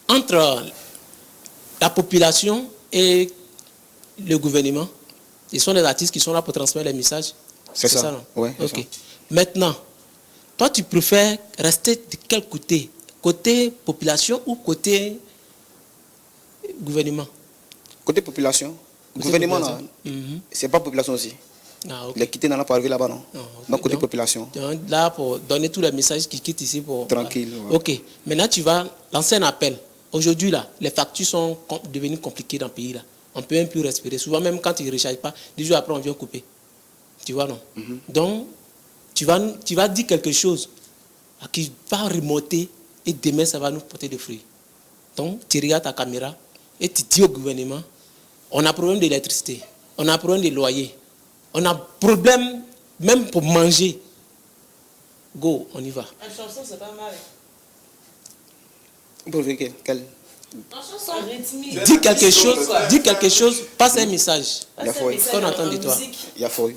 entre la population et le gouvernement, ils sont les artistes qui sont là pour transmettre les messages. C'est ça, non? Ouais, ok. Maintenant, toi, tu préfères rester de quel côté? Côté population ou côté gouvernement? Côté population. Gouvernement, non. C'est pas population aussi. Ah, okay. Les quitter n'allons pas arriver là-bas, non? Non, okay. Donc, côté population. Donc, là, pour donner tous les messages qui quittent ici pour... Tranquille. Ouais. Ok. Maintenant, tu vas lancer un appel. Aujourd'hui, là, les factures sont devenues compliquées dans le pays, là. On ne peut même plus respirer. Souvent, même quand ils ne rechargent pas, 10 jours après, on vient couper. Tu vois, non? Donc, tu vas dire quelque chose qui va remonter et demain, ça va nous porter des fruits. Donc, tu regardes ta caméra et tu dis au gouvernement, on a problème d'électricité, on a problème de loyer, on a problème même pour manger. Go, on y va. La chanson, c'est pas mal. Pour quelle La chanson rythmique. Dis quelque chose, passe un message. Qu'on entend de toi. Il y a fort.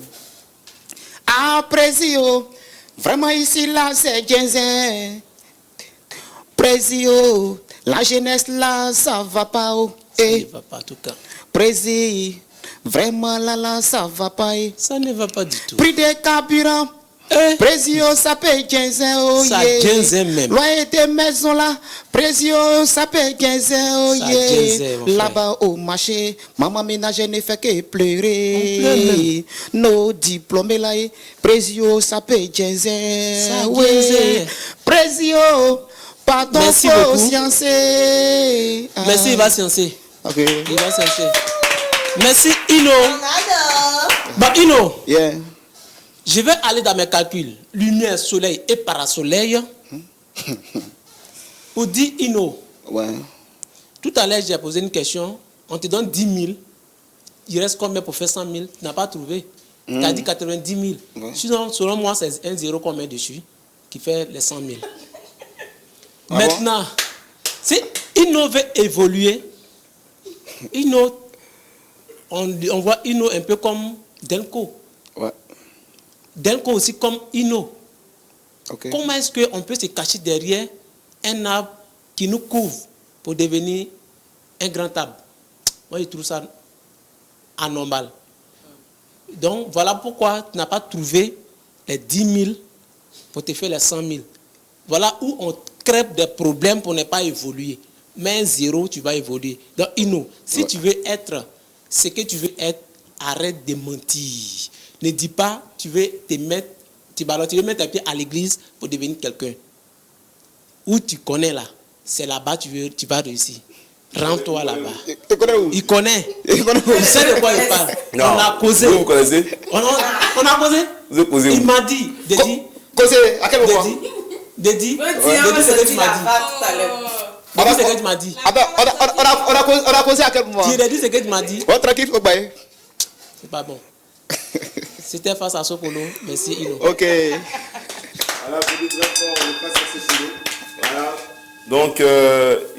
Présio, vraiment ici là c'est Genzen. Présio, la jeunesse là ça va pas. Ça ne va pas en tout cas. Prési, vraiment là ça va pas. Ça ne va pas du tout. Prix de carburant. Présio, ça paye 15 ans, ça 15 ans même. Loyer des maisons là, Présio, ça paye 15 ans, là-bas au marché, maman ménage ne fait que pleurer. Nos diplômés là, Présio, ça paye 15 ans, oui. Présio, pardon, faut sciencer. Merci, il va sciencer. Ok. Il va sciencer. Merci, Ino. Bah, Ino. Yeah. Je vais aller dans mes calculs, lumière, soleil et parasoleil, pour dire Ino. Ouais. Tout à l'heure, j'ai posé une question. On te donne 10 000. Il reste combien pour faire 100 000? Tu n'as pas trouvé. Tu as dit 90 000. Ouais. Selon moi, c'est un zéro qu'on met dessus qui fait les 100 000. Maintenant, si Ino veut évoluer, Ino, on voit Ino un peu comme Delco. Ouais. Delco aussi comme Ino. Okay. Comment est-ce qu'on peut se cacher derrière un arbre qui nous couvre pour devenir un grand arbre? Moi, je trouve ça anormal. Donc, voilà pourquoi tu n'as pas trouvé les 10 000 pour te faire les 100 000. Voilà où on crée des problèmes pour ne pas évoluer. Mais un zéro, tu vas évoluer. Donc, Ino, si tu veux être ce que tu veux être, arrête de mentir. Ne dis pas, tu veux mettre tes pieds à l'église pour devenir quelqu'un. Où tu connais là, c'est là-bas tu vas réussir. Rends-toi là-bas. Il connaît. Il sait de quoi il parle. Non. On a causé. Vous connaissez? On a causé. Vous causez. Il m'a dit. Causé à quel moment? Dédi, ce que tu m'as dit. Dédi, ce que tu m'as dit. On a causé à quel moment? Tu as dit ce que tu m'as dit. Oh, tranquille, faut bailler. C'est pas bon. C'était face à Sopolo. Merci, Ino. Ok. Voilà, voilà. Donc,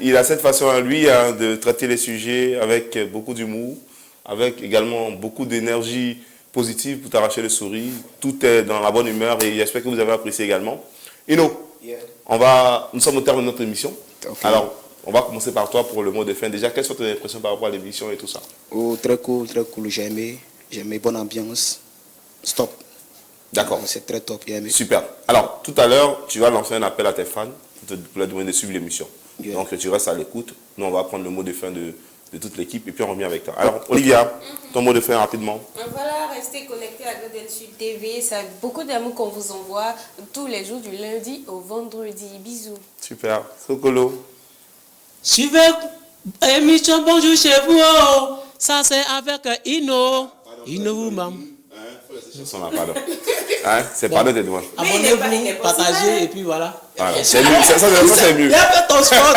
il a cette façon à lui de traiter les sujets avec beaucoup d'humour, avec également beaucoup d'énergie positive pour t'arracher le sourire. Tout est dans la bonne humeur et j'espère que vous avez apprécié également. Ino, nous sommes au terme de notre émission. Okay. Alors, on va commencer par toi pour le mot de fin. Déjà, quelles sont tes impressions par rapport à l'émission et tout ça? Oh, très cool, j'ai aimé, bonne ambiance. Stop. D'accord. C'est très top, j'ai aimé. Super. Alors, tout à l'heure, tu vas lancer un appel à tes fans pour leur demander de suivre l'émission. Yeah. Donc, tu restes à l'écoute. Nous, on va prendre le mot de fin de toute l'équipe et puis on revient avec toi. Alors, Olivia, ton mot de fin rapidement. Voilà, restez connectés à Golden Sud TV. C'est beaucoup d'amour qu'on vous envoie tous les jours du lundi au vendredi. Bisous. Super. Sokolo. Suivez émission Bonjour chez vous. Ça, c'est avec Ino. Ino vous-même. Pardon. Hein? C'est bon. Pardon de moi. Abonnez-vous, partagez et puis voilà. C'est mieux. Ça, c'est mieux. Il a fait ton sport.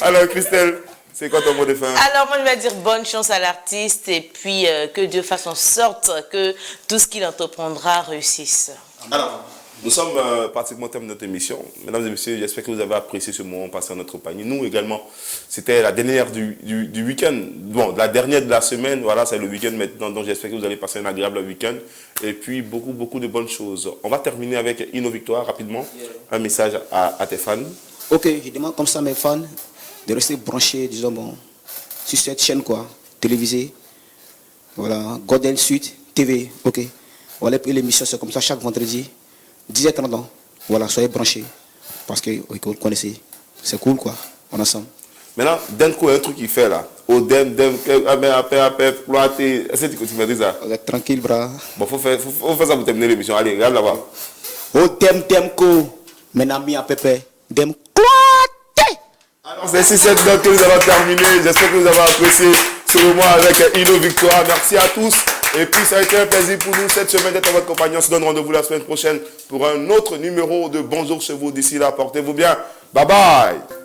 Alors, Christelle, c'est quoi ton mot de fin? Alors, moi, je vais dire bonne chance à l'artiste et puis que Dieu fasse en sorte que tout ce qu'il entreprendra réussisse. Alors, nous sommes pratiquement au terme de notre émission. Mesdames et messieurs, j'espère que vous avez apprécié ce moment passé en notre compagnie. Nous également, c'était la dernière du week-end. Bon, la dernière de la semaine, voilà, c'est le week-end maintenant. Donc j'espère que vous allez passer un agréable week-end. Et puis, beaucoup de bonnes choses. On va terminer avec Ino Victoire, rapidement. Un message à tes fans. Ok, je demande comme ça à mes fans de rester branchés, disons, bon, sur cette chaîne, quoi, télévisée. Voilà, Golden Sud TV, ok. Voilà, puis l'émission, c'est comme ça chaque vendredi. 10h30, voilà, soyez branchés. Parce que vous connaissez, c'est cool quoi, on est ensemble. Maintenant, Denko, un truc qu'il fait là. Au dem, exploiter. Est-ce que tu me dis ça? Tranquille, bras. Bon, faut faire ça pour terminer l'émission. Allez, regarde là-bas. Au demko. Maintenant, mi à pépé. Dem. Alors, c'est ici cette note que nous avons terminé. J'espère que vous avez apprécié ce moment avec Ino Victoire. Merci à tous. Et puis, ça a été un plaisir pour nous cette semaine d'être à votre compagnie. On se donne rendez-vous la semaine prochaine pour un autre numéro de Bonjour chez vous. D'ici là, portez-vous bien. Bye bye.